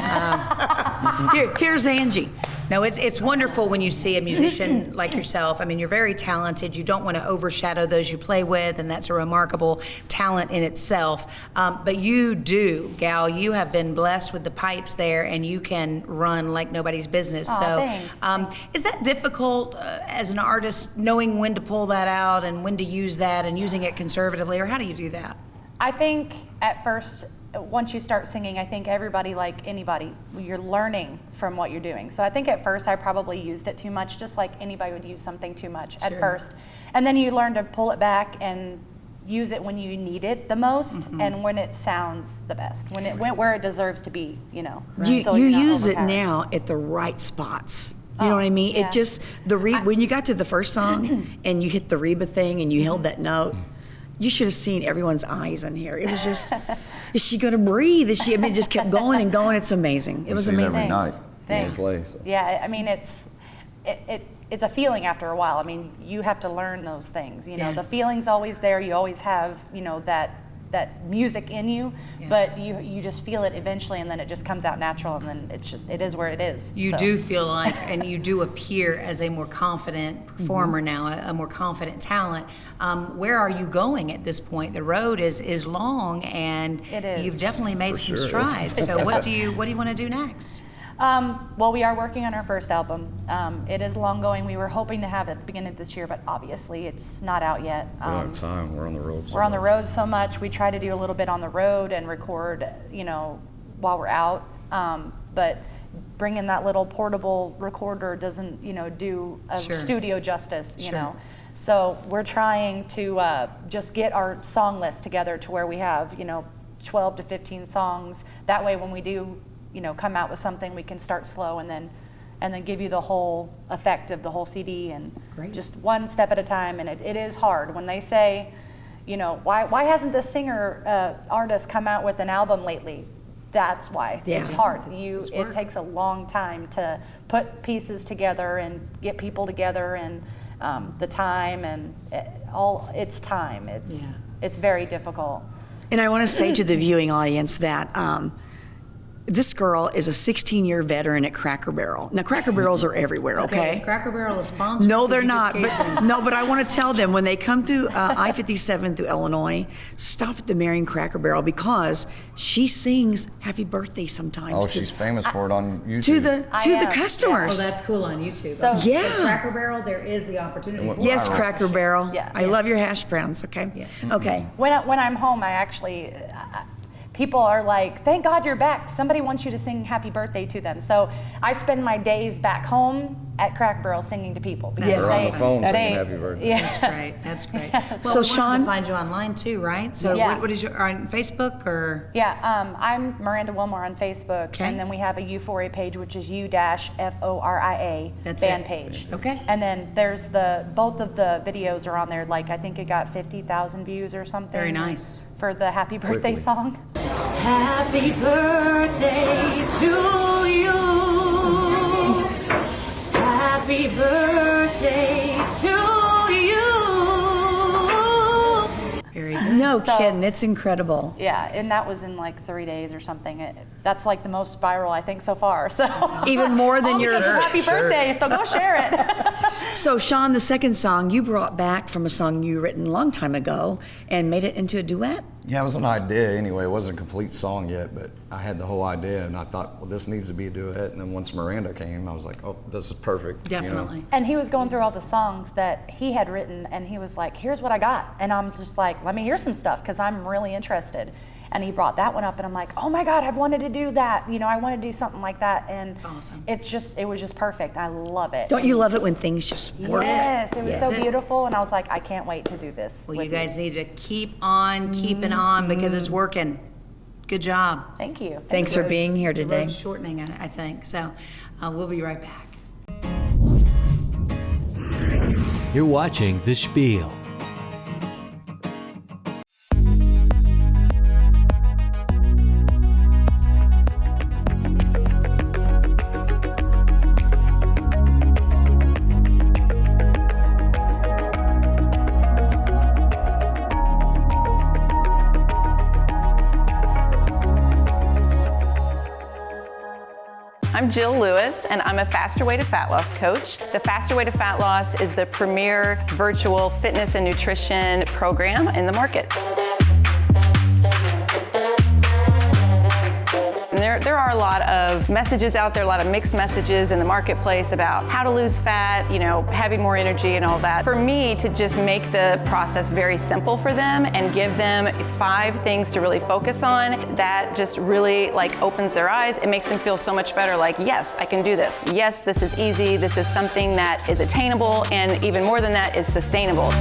[SPEAKER 2] Here's Angie.
[SPEAKER 5] No, it's wonderful when you see a musician like yourself. I mean, you're very talented. You don't want to overshadow those you play with, and that's a remarkable talent in itself. But you do, gal. You have been blessed with the pipes there, and you can run like nobody's business.
[SPEAKER 18] Thanks.
[SPEAKER 5] Is that difficult as an artist, knowing when to pull that out and when to use that and using it conservatively, or how do you do that?
[SPEAKER 18] I think at first, once you start singing, I think everybody, like anybody, you're learning from what you're doing. So I think at first I probably used it too much, just like anybody would use something too much at first. And then you learn to pull it back and use it when you need it the most and when it sounds the best, when it went where it deserves to be, you know.
[SPEAKER 2] You
[SPEAKER 18] So
[SPEAKER 2] use it now at the right spots. You know what I mean?
[SPEAKER 18] yeah.
[SPEAKER 2] It just, when you got to the first song and you hit the Reba thing and you held that note, you should have seen everyone's eyes in here. It was just, is she going to breathe? Is she? I mean, it just kept going and going. It's amazing. It was amazing.
[SPEAKER 17] Every night.
[SPEAKER 18] Thanks.
[SPEAKER 17] Play, so.
[SPEAKER 18] Yeah, I mean, it's a feeling after a while. I mean, you have to learn those things. You know, the feeling's always there. You always have, you know, that music in you, but you just feel it eventually, and then it just comes out natural, and then it is where it is.
[SPEAKER 5] You do feel like, and you do appear as a more confident performer now, a more confident talent. Where are you going at this point? The road is long, and
[SPEAKER 18] It is.
[SPEAKER 5] you've definitely made some strides. So what do you want to do next?
[SPEAKER 18] Well, we are working on our first album. It is long going. We were hoping to have it at the beginning of this year, but obviously it's not out yet.
[SPEAKER 17] We don't have time. We're on the road.
[SPEAKER 18] We're on the road so much. We try to do a little bit on the road and record, you know, while we're out. But bringing that little portable recorder doesn't, you know, do a studio justice, you know. So we're trying to just get our song list together to where we have, you know, 12 to 15 songs. That way, when we do, you know, come out with something, we can start slow and then give you the whole effect of the whole CD, and just one step at a time. And it is hard when they say, you know, why hasn't this singer artist come out with an album lately? That's why. It's hard. It takes a long time to put pieces together and get people together, and the time and it's time. It's very difficult.
[SPEAKER 2] And I want to say to the viewing audience that this girl is a 16-year veteran at Cracker Barrel. Now, Cracker Barrels are everywhere, okay?
[SPEAKER 5] Cracker Barrel is sponsored?
[SPEAKER 2] No, they're not. But I want to tell them, when they come through I-57 through Illinois, stop at the Marion Cracker Barrel, because she sings Happy Birthday sometimes.
[SPEAKER 17] Oh, she's famous for it on YouTube.
[SPEAKER 2] To the customers.
[SPEAKER 5] Oh, that's cool on YouTube.
[SPEAKER 18] So,
[SPEAKER 2] yes.
[SPEAKER 5] So Cracker Barrel, there is the opportunity.
[SPEAKER 2] Yes, Cracker Barrel.
[SPEAKER 18] Yeah.
[SPEAKER 2] I love your hash browns, okay?
[SPEAKER 5] Yes.
[SPEAKER 2] Okay.
[SPEAKER 18] When I'm home, I actually, people are like, thank God you're back. Somebody wants you to sing Happy Birthday to them. So I spend my days back home at Cracker Barrel singing to people.
[SPEAKER 2] Yes.
[SPEAKER 17] They're on the phone saying Happy Birthday.
[SPEAKER 18] Yeah.
[SPEAKER 5] That's great. That's great. Well,
[SPEAKER 2] So,
[SPEAKER 5] we
[SPEAKER 2] Shawn?
[SPEAKER 5] wanted to find you online too, right? So
[SPEAKER 18] Yes.
[SPEAKER 5] what is your, on Facebook or?
[SPEAKER 18] Yeah, I'm Miranda Willmore on Facebook, and then we have a U-Foria page, which is U-Foria
[SPEAKER 5] That's
[SPEAKER 18] band
[SPEAKER 5] it.
[SPEAKER 18] page.
[SPEAKER 5] Okay.
[SPEAKER 18] And then there's both of the videos are on there. Like, I think it got 50,000 views or something.
[SPEAKER 5] Very nice.
[SPEAKER 18] For the Happy Birthday song.
[SPEAKER 24] Happy birthday to you. Happy birthday to you.
[SPEAKER 5] Very good.
[SPEAKER 2] No kidding. It's incredible.
[SPEAKER 18] Yeah, and that was in like 3 days or something. That's like the most viral, I think, so far. So
[SPEAKER 2] Even more than
[SPEAKER 18] all
[SPEAKER 2] your
[SPEAKER 18] because of Happy Birthday, so go share it.
[SPEAKER 2] So, Shawn, the second song you brought back from a song you written a long time ago and made it into a duet?
[SPEAKER 17] Yeah, it was an idea anyway. It wasn't a complete song yet, but I had the whole idea, and I thought, well, this needs to be a duet. And then once Miranda came, I was like, oh, this is perfect.
[SPEAKER 5] Definitely.
[SPEAKER 17] You know?
[SPEAKER 18] And he was going through all the songs that he had written, and he was like, here's what I got. And I'm just like, let me hear some stuff, because I'm really interested. And he brought that one up, and I'm like, oh my God, I've wanted to do that. You know, I want to do something like that. And
[SPEAKER 5] awesome.
[SPEAKER 18] It was just perfect. I love it.
[SPEAKER 2] Don't you love it when things just work?
[SPEAKER 18] Yes, it was
[SPEAKER 2] Yes.
[SPEAKER 18] so beautiful, and I was like, I can't wait to do this.
[SPEAKER 5] Well,
[SPEAKER 18] with
[SPEAKER 5] you guys need to keep on keeping on, because it's working. Good job.
[SPEAKER 18] Thank you.
[SPEAKER 2] Thanks for being here
[SPEAKER 5] The
[SPEAKER 2] today.
[SPEAKER 5] road's shortening, I think. So we'll be right back.
[SPEAKER 1] You're watching The Spiel.
[SPEAKER 4] I'm I'm Jill Lewis, and I'm a Faster Way to Fat Loss coach. The Faster Way to Fat Loss is the premier virtual fitness and nutrition program in the market. And there are a lot of messages out there, a lot of mixed messages in the marketplace about how to lose fat, you know, having more energy and all that. For me to just make the process very simple for them and give them 5 things to really focus on, that just really like opens their eyes. It makes them feel so much better, like, yes, I can do this. Yes, this is easy. This is something that is attainable, and even more than that, is sustainable.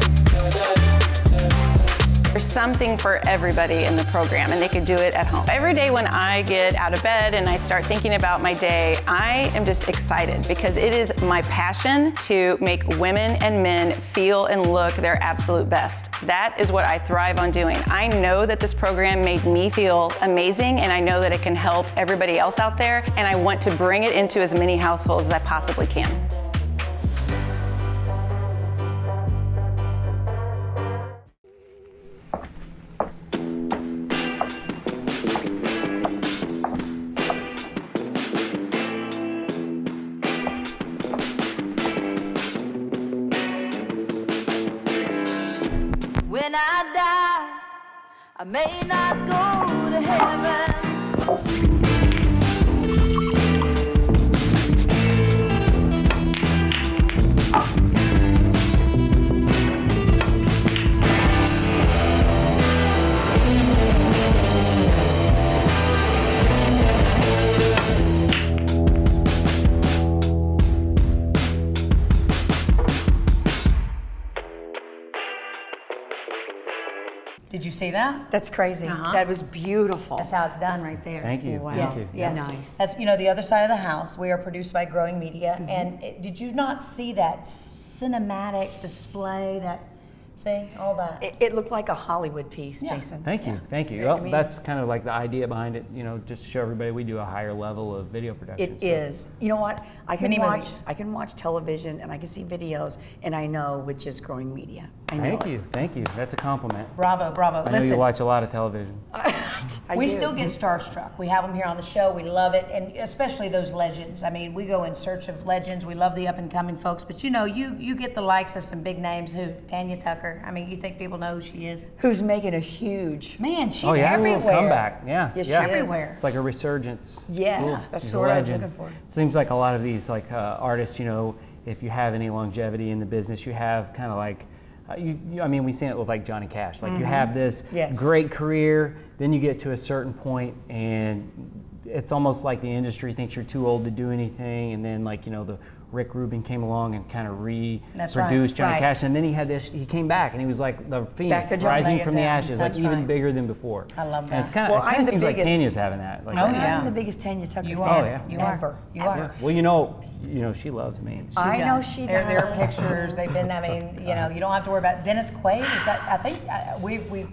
[SPEAKER 4] There's something for everybody in the program, and they can do it at home. Every day when I get out of bed and I start thinking about my day, I am just excited because it is my passion to make women and men feel and look their absolute best. That is what I thrive on doing. I know that this program made me feel amazing, and I know that it can help everybody else out there, and I want to bring it into as many households as I possibly can.
[SPEAKER 24] When I die, I may not go to heaven.
[SPEAKER 5] Did you see that?
[SPEAKER 2] That's crazy. That was beautiful.
[SPEAKER 5] That's how it's done right there.
[SPEAKER 7] Thank you.
[SPEAKER 2] Wow.
[SPEAKER 5] Yes,
[SPEAKER 7] Thank you.
[SPEAKER 5] yes.
[SPEAKER 2] Nice.
[SPEAKER 5] That's, you know, the other side of the house. We are produced by Growing Media, and did you not see that cinematic display? That, see, all that.
[SPEAKER 2] It looked like a Hollywood piece,
[SPEAKER 5] Yeah.
[SPEAKER 2] Jason.
[SPEAKER 7] Thank you. Thank you.
[SPEAKER 2] I
[SPEAKER 7] Well,
[SPEAKER 2] mean-
[SPEAKER 7] that's kind of like the idea behind it, you know, just to show everybody we do a higher level of video production.
[SPEAKER 2] It is. You know what? I can
[SPEAKER 5] Mini
[SPEAKER 2] watch.
[SPEAKER 5] movies.
[SPEAKER 2] I can watch television and I can see videos, and I know with just Growing Media. I know
[SPEAKER 7] Thank
[SPEAKER 2] it.
[SPEAKER 7] you. Thank you. That's a compliment.
[SPEAKER 5] Bravo, bravo.
[SPEAKER 7] I know
[SPEAKER 5] Listen,
[SPEAKER 7] you watch a lot of television.
[SPEAKER 5] we
[SPEAKER 2] do.
[SPEAKER 5] still get starstruck. We have them here on the show. We love it, and especially those legends. I mean, we go in search of legends. We love the up and coming folks, but you know, you get the likes of some big names. Who? Tanya Tucker. I mean, you think people know who she is?
[SPEAKER 2] Who's making a huge?
[SPEAKER 5] Man, she's
[SPEAKER 7] Oh yeah,
[SPEAKER 5] everywhere.
[SPEAKER 7] comeback. Yeah,
[SPEAKER 2] Yes,
[SPEAKER 7] yeah.
[SPEAKER 2] she is.
[SPEAKER 5] Everywhere.
[SPEAKER 7] It's like a resurgence.
[SPEAKER 2] Yes,
[SPEAKER 7] Cool.
[SPEAKER 2] that's
[SPEAKER 7] She's
[SPEAKER 2] the
[SPEAKER 7] a
[SPEAKER 2] word I was
[SPEAKER 7] legend.
[SPEAKER 2] looking for.
[SPEAKER 7] It seems like a lot of these like artists, you know, if you have any longevity in the business, you have kind of like, I mean, we've seen it with like Johnny Cash. Like you have this
[SPEAKER 2] Yes.
[SPEAKER 7] great career, then you get to a certain point, and it's almost like the industry thinks you're too old to do anything, and then like, you know, the Rick Rubin came along and kind of
[SPEAKER 5] That's
[SPEAKER 7] reproduced
[SPEAKER 5] right.
[SPEAKER 7] Johnny
[SPEAKER 2] Right.
[SPEAKER 7] Cash, and then he had this. He came back, and he was like the phoenix
[SPEAKER 2] to
[SPEAKER 7] rising
[SPEAKER 5] lay it
[SPEAKER 7] from the
[SPEAKER 5] down.
[SPEAKER 7] ashes,
[SPEAKER 5] That's
[SPEAKER 7] like even
[SPEAKER 5] right.
[SPEAKER 7] bigger than before.
[SPEAKER 5] I love
[SPEAKER 7] And it's
[SPEAKER 5] that.
[SPEAKER 7] kind of
[SPEAKER 2] Well,
[SPEAKER 7] it kind
[SPEAKER 2] I'm
[SPEAKER 7] of
[SPEAKER 2] the
[SPEAKER 7] seems like
[SPEAKER 2] biggest-
[SPEAKER 7] Tanya's having that. Like,
[SPEAKER 5] Oh, yeah.
[SPEAKER 2] I'm the biggest Tanya Tucker
[SPEAKER 5] You
[SPEAKER 2] fan.
[SPEAKER 5] are.
[SPEAKER 7] Oh, yeah.
[SPEAKER 5] You are.
[SPEAKER 2] Ever.
[SPEAKER 5] You are.
[SPEAKER 2] Ever.
[SPEAKER 7] Well, you know, she loves me.
[SPEAKER 2] I know she
[SPEAKER 5] There are
[SPEAKER 2] does.
[SPEAKER 5] pictures. They've been. I mean, you know, you don't have to worry about Dennis Quaid. Is that? I think we.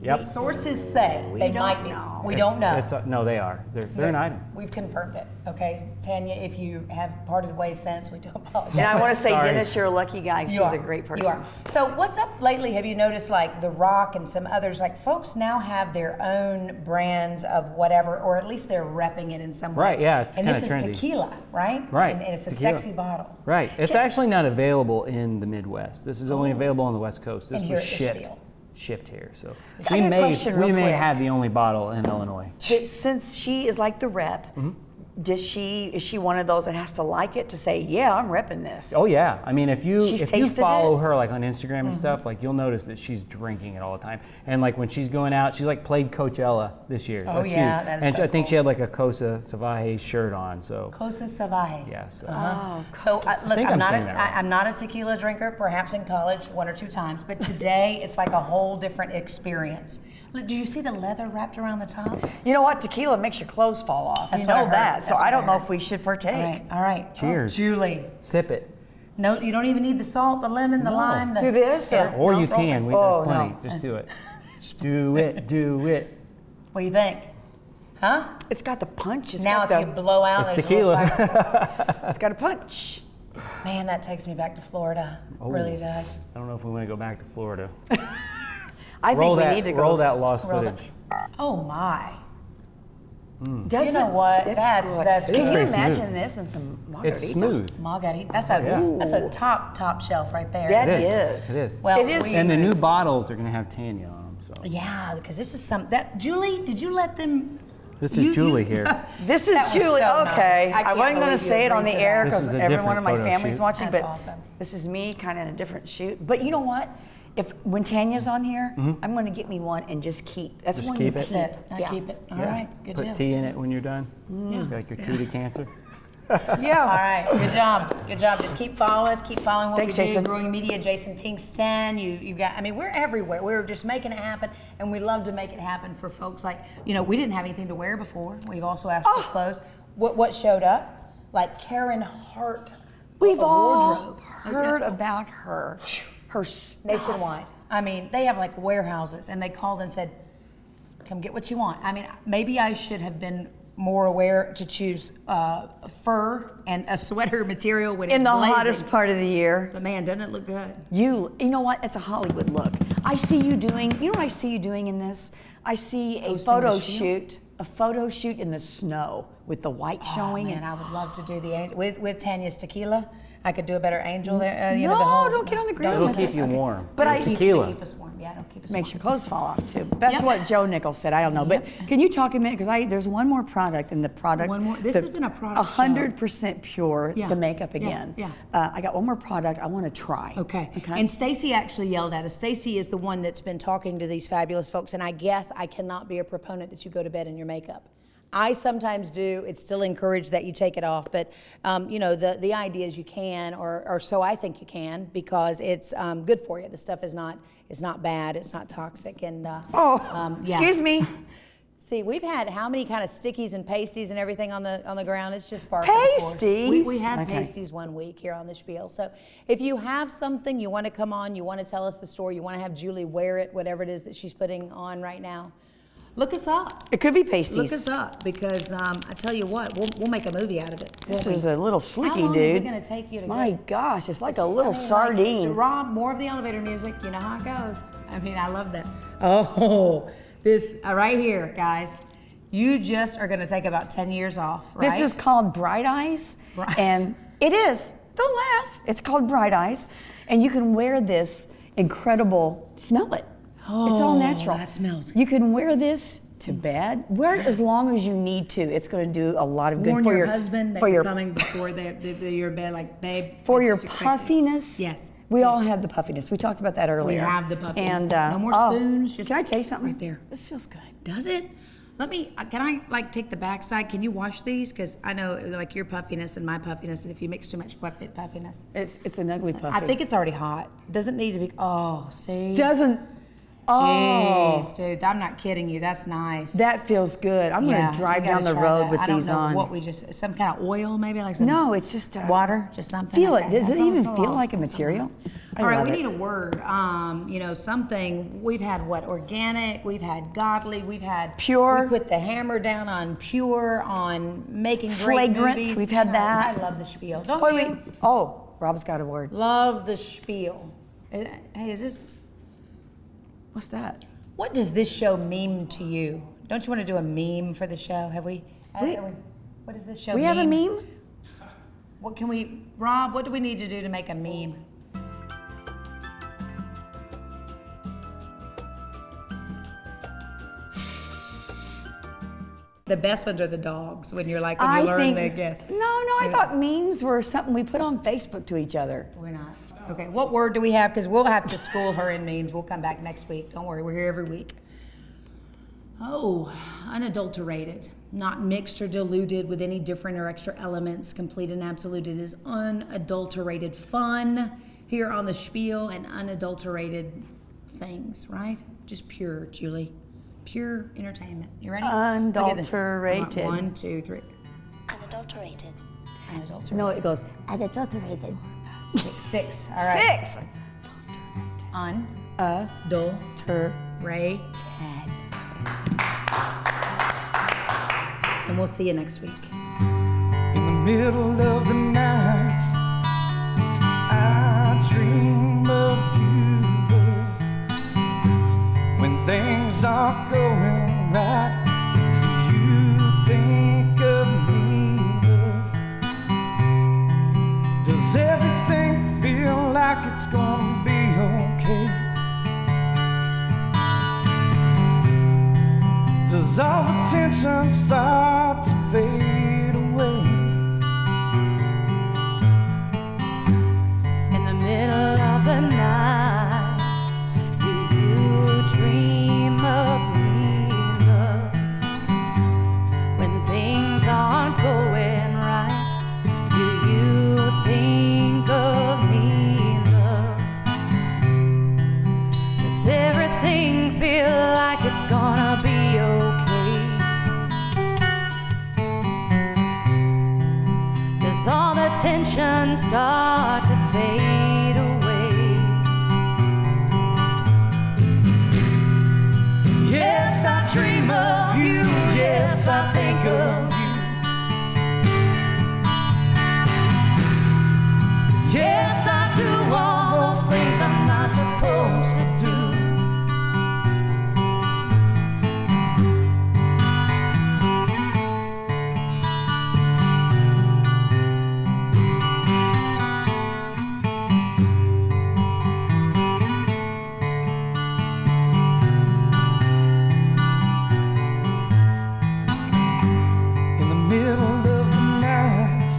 [SPEAKER 7] Yep.
[SPEAKER 5] Sources say they
[SPEAKER 2] don't
[SPEAKER 5] might be.
[SPEAKER 2] know.
[SPEAKER 5] We don't know.
[SPEAKER 7] No, they are. They're an item.
[SPEAKER 5] We've confirmed it. Okay, Tanya, if you have parted ways since, we do apologize.
[SPEAKER 2] And I want to say,
[SPEAKER 7] Sorry.
[SPEAKER 2] Dennis, you're a lucky guy. She's
[SPEAKER 5] You are.
[SPEAKER 2] a great person.
[SPEAKER 5] You are. So what's up lately? Have you noticed like The Rock and some others, like folks now have their own brands of whatever, or at least they're repping it in some way.
[SPEAKER 7] Right, yeah, it's
[SPEAKER 5] and
[SPEAKER 7] kinda
[SPEAKER 5] this is
[SPEAKER 7] trendy.
[SPEAKER 5] tequila, right?
[SPEAKER 7] Right,
[SPEAKER 5] And it's a
[SPEAKER 7] tequila.
[SPEAKER 5] sexy bottle.
[SPEAKER 7] Right. It's actually not available in the Midwest. This is only available on the West Coast. This
[SPEAKER 5] And here
[SPEAKER 7] was
[SPEAKER 5] at the
[SPEAKER 7] shipped.
[SPEAKER 5] Spiel.
[SPEAKER 7] Shipped here. So
[SPEAKER 2] I got a question
[SPEAKER 7] we
[SPEAKER 2] real
[SPEAKER 7] may
[SPEAKER 2] quick.
[SPEAKER 7] have the only bottle in Illinois.
[SPEAKER 2] Since she is like the rep, is she one of those that has to like it to say, yeah, I'm repping this?
[SPEAKER 7] Oh yeah, I mean if you
[SPEAKER 2] She's
[SPEAKER 7] if you
[SPEAKER 2] tasted
[SPEAKER 7] follow
[SPEAKER 2] it?
[SPEAKER 7] her like on Instagram and stuff, like you'll notice that she's drinking it all the time. And like when she's going out, she's like played Coachella this year.
[SPEAKER 5] Oh,
[SPEAKER 7] That's
[SPEAKER 5] yeah,
[SPEAKER 7] huge.
[SPEAKER 5] that is
[SPEAKER 7] And
[SPEAKER 5] so
[SPEAKER 7] I think
[SPEAKER 5] cool.
[SPEAKER 7] she had like a Cosa Salvaje shirt on. So
[SPEAKER 5] Cosa Salvaje.
[SPEAKER 7] yeah, so
[SPEAKER 5] So look,
[SPEAKER 7] think
[SPEAKER 5] I'm
[SPEAKER 7] I'm
[SPEAKER 5] not
[SPEAKER 7] saying that right.
[SPEAKER 5] I'm not a tequila drinker. Perhaps in college 1 or 2 times, but today it's like a whole different experience. Look, do you see the leather wrapped around the top?
[SPEAKER 2] You know what? Tequila makes your clothes fall off.
[SPEAKER 5] That's
[SPEAKER 2] you
[SPEAKER 5] what I
[SPEAKER 2] know
[SPEAKER 5] heard.
[SPEAKER 2] that. So
[SPEAKER 5] That's what
[SPEAKER 2] I don't
[SPEAKER 5] I
[SPEAKER 2] know
[SPEAKER 5] heard.
[SPEAKER 2] if we should partake.
[SPEAKER 5] All right.
[SPEAKER 7] Cheers.
[SPEAKER 5] Oh, Julie.
[SPEAKER 7] Sip it.
[SPEAKER 5] No, you don't even need the salt, the lemon, the lime. The,
[SPEAKER 2] Do this?
[SPEAKER 5] Yeah.
[SPEAKER 7] Or
[SPEAKER 5] No,
[SPEAKER 7] you
[SPEAKER 5] roll
[SPEAKER 7] can.
[SPEAKER 5] it.
[SPEAKER 7] There's plenty.
[SPEAKER 2] no.
[SPEAKER 7] Just do it. Do it. Do it.
[SPEAKER 5] What do you think? Huh?
[SPEAKER 2] It's got the punch. It's
[SPEAKER 5] Now
[SPEAKER 2] got
[SPEAKER 5] if you blow out,
[SPEAKER 7] It's
[SPEAKER 5] there's a little
[SPEAKER 7] tequila.
[SPEAKER 5] fire.
[SPEAKER 2] it's got a punch.
[SPEAKER 5] Man, that takes me back to Florida.
[SPEAKER 7] Oh.
[SPEAKER 5] Really does.
[SPEAKER 7] I don't know if we want to go back to Florida.
[SPEAKER 2] I
[SPEAKER 7] roll
[SPEAKER 2] think
[SPEAKER 7] that,
[SPEAKER 2] we need to go.
[SPEAKER 7] roll that lost
[SPEAKER 5] Roll that.
[SPEAKER 7] footage.
[SPEAKER 5] Oh my.
[SPEAKER 2] Does
[SPEAKER 5] You know
[SPEAKER 2] it?
[SPEAKER 5] what?
[SPEAKER 2] It's
[SPEAKER 5] That's
[SPEAKER 2] good.
[SPEAKER 5] that's
[SPEAKER 2] Can you
[SPEAKER 5] good.
[SPEAKER 2] imagine this in some margarita?
[SPEAKER 7] It's smooth.
[SPEAKER 5] Margarita. That's a top shelf right there.
[SPEAKER 2] That
[SPEAKER 7] It
[SPEAKER 2] is.
[SPEAKER 7] It is.
[SPEAKER 5] Well,
[SPEAKER 2] It is.
[SPEAKER 7] And the new bottles are going to have Tanya on them. So
[SPEAKER 5] Yeah, because this is Julie, did you let them?
[SPEAKER 7] this is Julie here.
[SPEAKER 2] This is
[SPEAKER 5] That was
[SPEAKER 2] Julie.
[SPEAKER 5] so
[SPEAKER 2] Okay,
[SPEAKER 5] nice. I
[SPEAKER 2] I
[SPEAKER 5] can't
[SPEAKER 2] wasn't going
[SPEAKER 5] believe
[SPEAKER 2] to
[SPEAKER 5] you
[SPEAKER 2] say it on
[SPEAKER 5] agreed
[SPEAKER 2] the
[SPEAKER 5] to
[SPEAKER 2] air
[SPEAKER 5] that.
[SPEAKER 7] This
[SPEAKER 2] because
[SPEAKER 7] is a
[SPEAKER 2] everyone
[SPEAKER 7] different
[SPEAKER 2] of my
[SPEAKER 7] photo
[SPEAKER 2] family's
[SPEAKER 7] shoot.
[SPEAKER 2] watching,
[SPEAKER 5] That's
[SPEAKER 2] but
[SPEAKER 5] awesome.
[SPEAKER 2] this is me kind of in a different shoot. But you know what? When Tanya's on here, I'm going to get me one and just keep. That's
[SPEAKER 7] Just
[SPEAKER 2] one
[SPEAKER 7] keep
[SPEAKER 2] you
[SPEAKER 7] it?
[SPEAKER 5] That's it. I
[SPEAKER 2] Yeah.
[SPEAKER 5] keep it. All
[SPEAKER 7] Yeah.
[SPEAKER 5] right, good
[SPEAKER 7] Put
[SPEAKER 5] job.
[SPEAKER 7] tea in it when you're done. Like your tea to cancer.
[SPEAKER 2] Yeah.
[SPEAKER 5] All right, good job. Good job. Just keep following us. Keep following what
[SPEAKER 2] Thanks,
[SPEAKER 5] we do.
[SPEAKER 2] Jason.
[SPEAKER 5] Growing Media, Jason Pinkston. You've got. I mean, we're everywhere. We're just making it happen, and we love to make it happen for folks like we didn't have anything to wear before. We've also asked for clothes. What showed up? Like Karen Hart.
[SPEAKER 2] We've
[SPEAKER 5] a
[SPEAKER 2] all
[SPEAKER 5] wardrobe.
[SPEAKER 2] heard about her. Her stuff.
[SPEAKER 5] Nationwide. I mean, they have like warehouses, and they called and said, "Come get what you want." I mean, maybe I should have been more aware to choose fur and a sweater material when it's
[SPEAKER 2] In the
[SPEAKER 5] blazing.
[SPEAKER 2] hottest part of the year.
[SPEAKER 5] But man, doesn't it look good?
[SPEAKER 2] You know what? It's a Hollywood look. I see you doing. You know what I see you doing in this? I see a
[SPEAKER 5] Hosting
[SPEAKER 2] photo
[SPEAKER 5] the Spiel?
[SPEAKER 2] shoot. A photo shoot in the snow with the white showing.
[SPEAKER 5] Man,
[SPEAKER 2] and
[SPEAKER 5] I would love to do the with Tanya's Tequila. I could do a better angel there.
[SPEAKER 2] No,
[SPEAKER 5] the whole,
[SPEAKER 2] don't get on the ground.
[SPEAKER 7] It'll
[SPEAKER 2] with
[SPEAKER 7] keep
[SPEAKER 2] it.
[SPEAKER 7] you
[SPEAKER 2] Okay.
[SPEAKER 7] warm.
[SPEAKER 2] But
[SPEAKER 7] Your tequila.
[SPEAKER 5] Keep us warm. Yeah, it'll keep us
[SPEAKER 2] Makes
[SPEAKER 5] warm.
[SPEAKER 2] your clothes fall off too. That's
[SPEAKER 5] Yep.
[SPEAKER 2] what Joe Nichols said. I don't know, but can you talk a minute? Because there's one more product, and the product.
[SPEAKER 5] One more. This has been a product show.
[SPEAKER 2] 100% pure.
[SPEAKER 5] Yeah.
[SPEAKER 2] The makeup
[SPEAKER 5] Yeah.
[SPEAKER 2] again.
[SPEAKER 5] Yeah.
[SPEAKER 2] I got one more product I want to try.
[SPEAKER 5] Okay. And Stacy actually yelled at us. Stacy is the one that's been talking to these fabulous folks, and I guess I cannot be a proponent that you go to bed in your makeup. I sometimes do. It's still encouraged that you take it off, but the idea is you can, or so I think you can, because it's good for you. The stuff is not bad. It's not toxic, and
[SPEAKER 2] Excuse me.
[SPEAKER 5] See, we've had how many kind of stickies and pasties and everything on the ground? It's just par for the course.
[SPEAKER 2] Pasties?
[SPEAKER 5] We had
[SPEAKER 2] Okay.
[SPEAKER 5] pasties one week here on the Spiel. So if you have something you want to come on, you want to tell us the story, you want to have Julie wear it, whatever it is that she's putting on right now, look us up.
[SPEAKER 2] It could be pasties.
[SPEAKER 5] Look us up, because I tell you what, we'll make a movie out of it.
[SPEAKER 2] This
[SPEAKER 5] won't we?
[SPEAKER 2] is a little slicky,
[SPEAKER 5] How long
[SPEAKER 2] dude.
[SPEAKER 5] is it going to take you to
[SPEAKER 2] My
[SPEAKER 5] get?
[SPEAKER 2] gosh, it's like a little sardine.
[SPEAKER 5] Rob, more of the elevator music. You know how it goes. I mean, I love that. Oh, this right here, guys. You just are going to take about 10 years off, right?
[SPEAKER 2] This is called Bright Eyes, and it is. Don't laugh. It's called Bright Eyes, and you can wear this incredible. Smell it. It's all natural.
[SPEAKER 5] That smells.
[SPEAKER 2] You can wear this to bed. Wear it as long as you need to. It's going to do a lot of good
[SPEAKER 5] Warn
[SPEAKER 2] for
[SPEAKER 5] your husband that
[SPEAKER 2] for
[SPEAKER 5] you're
[SPEAKER 2] your
[SPEAKER 5] coming before you're in bed, like, babe.
[SPEAKER 2] for
[SPEAKER 5] I
[SPEAKER 2] your
[SPEAKER 5] just expect this.
[SPEAKER 2] puffiness.
[SPEAKER 5] Yes.
[SPEAKER 2] We all have the puffiness. We talked about that earlier.
[SPEAKER 5] We have the puffiness.
[SPEAKER 2] And
[SPEAKER 5] no more
[SPEAKER 2] oh,
[SPEAKER 5] spoons. Just
[SPEAKER 2] can I tell you something?
[SPEAKER 5] right there?
[SPEAKER 2] This feels good.
[SPEAKER 5] Does it? Can I like take the backside? Can you wash these? Because I know like your puffiness and my puffiness, and if you mix too much puffiness.
[SPEAKER 2] It's an ugly puffy.
[SPEAKER 5] I think it's already hot. Doesn't need to be, see?
[SPEAKER 2] Doesn't. Oh.
[SPEAKER 5] Jeez, dude, I'm not kidding you. That's nice.
[SPEAKER 2] That feels good. I'm going to drive
[SPEAKER 5] you gotta
[SPEAKER 2] down the
[SPEAKER 5] try
[SPEAKER 2] road
[SPEAKER 5] that.
[SPEAKER 2] with
[SPEAKER 5] I don't
[SPEAKER 2] these
[SPEAKER 5] know
[SPEAKER 2] on.
[SPEAKER 5] what we just, some kind of oil maybe? Like some
[SPEAKER 2] No, it's just
[SPEAKER 5] water? Just something?
[SPEAKER 2] Feel
[SPEAKER 5] Okay.
[SPEAKER 2] it. Does
[SPEAKER 5] That's
[SPEAKER 2] it
[SPEAKER 5] all-
[SPEAKER 2] even
[SPEAKER 5] that's
[SPEAKER 2] feel
[SPEAKER 5] all.
[SPEAKER 2] like a
[SPEAKER 5] That's all.
[SPEAKER 2] material? I
[SPEAKER 5] All right,
[SPEAKER 2] love
[SPEAKER 5] we
[SPEAKER 2] it.
[SPEAKER 5] need a word. Something. We've had what? Organic. We've had godly. We've had
[SPEAKER 2] pure.
[SPEAKER 5] We put the hammer down on pure. On making great
[SPEAKER 2] Flagrant.
[SPEAKER 5] movies.
[SPEAKER 2] We've had that.
[SPEAKER 5] I love the Spiel. Don't
[SPEAKER 2] Wait,
[SPEAKER 5] you?
[SPEAKER 2] wait. Oh, Rob's got a word.
[SPEAKER 5] Love the Spiel. Hey, is this?
[SPEAKER 2] What's that?
[SPEAKER 5] What does this show mean to you? Don't you want to do a meme for the show? Have we? What does this show
[SPEAKER 2] We
[SPEAKER 5] mean?
[SPEAKER 2] have a meme?
[SPEAKER 5] What can we, Rob, what do we need to do to make a meme? The best ones are the dogs, when you're like, when you learn the guess.
[SPEAKER 2] No, I thought memes were something we put on Facebook to each other.
[SPEAKER 5] We're not. Okay, what word do we have? Because we'll have to school her in memes. We'll come back next week. Don't worry, we're here every week. Oh, unadulterated. Not mixed or diluted with any different or extra elements. Complete and absolute. It is unadulterated fun here on the Spiel, and unadulterated things, right? Just pure, Julie. Pure entertainment. You ready?
[SPEAKER 2] Unadulterated.
[SPEAKER 5] 1, 2, 3.
[SPEAKER 8] Unadulterated.
[SPEAKER 5] Unadulterated.
[SPEAKER 2] No, it goes unadulterated.
[SPEAKER 5] 6. All right.
[SPEAKER 2] 6.
[SPEAKER 5] Unadulterated. And we'll see you next week.
[SPEAKER 11] In the middle of the night, I dream of you, love. When things aren't going right, do you think Does all the tension start to fade away?
[SPEAKER 24] In the middle of the night, do you dream of me, love? When things aren't going right, do you think of me, love? Does everything feel like it's gonna be okay? Does all the tension start to fade away?
[SPEAKER 11] Yes, I dream of you. Yes, I think of you. Yes, I do all those things I'm not supposed to do. In the middle of the night,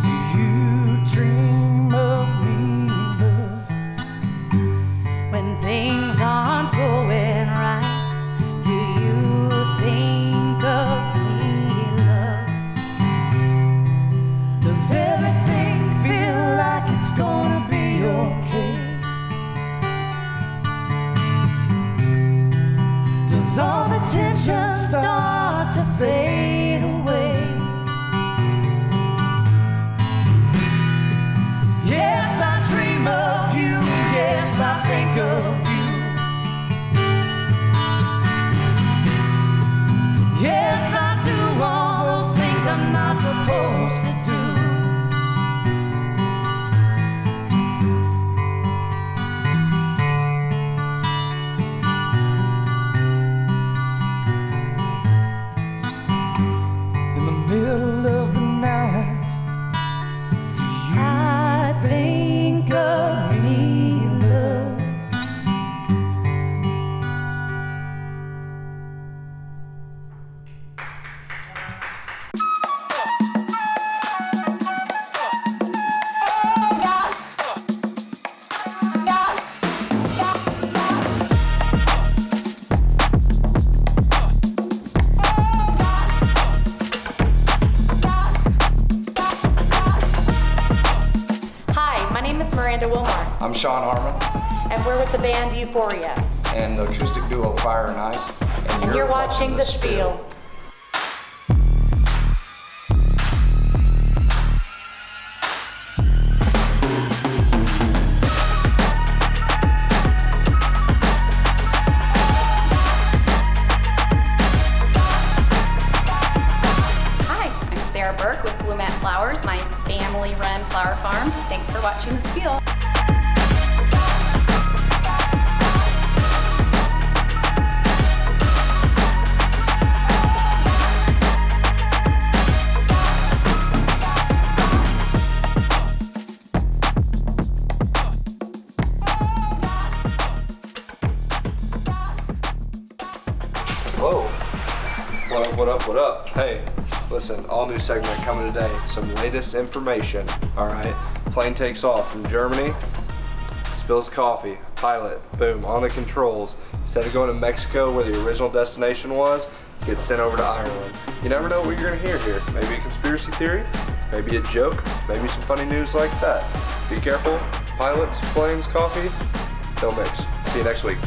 [SPEAKER 11] do you dream of me, love?
[SPEAKER 24] When things aren't going right, do you think of me, love?
[SPEAKER 11] Does everything feel like it's gonna be okay? Does all the tension start to fade away? Yes, I dream of you. Yes, I think of you. Yes, I do all those things I'm not supposed to do. In the middle of the night, do you think of me, love?
[SPEAKER 18] Hi, my name is Miranda Willmore,
[SPEAKER 17] I'm Shawn Harmon,
[SPEAKER 18] and we're with the band U-Foria.
[SPEAKER 17] and the acoustic duo Fire and Ice,
[SPEAKER 18] And you're watching The Spiel.
[SPEAKER 6] Hi, I'm Sarah Burke with Bloomette Flowers, my family-run flower farm. Thanks for watching The Spiel.
[SPEAKER 12] Whoa. What up, what up? Hey, listen, all new segment coming today. Some latest information, all right? Plane takes off from Germany, spills coffee, pilot, boom, on the controls. Instead of going to Mexico where the original destination was, gets sent over to Ireland. You never know what you're gonna hear here. Maybe a conspiracy theory, maybe a joke, maybe some funny news like that. Be careful, pilots, planes, coffee, don't mix. See you next week.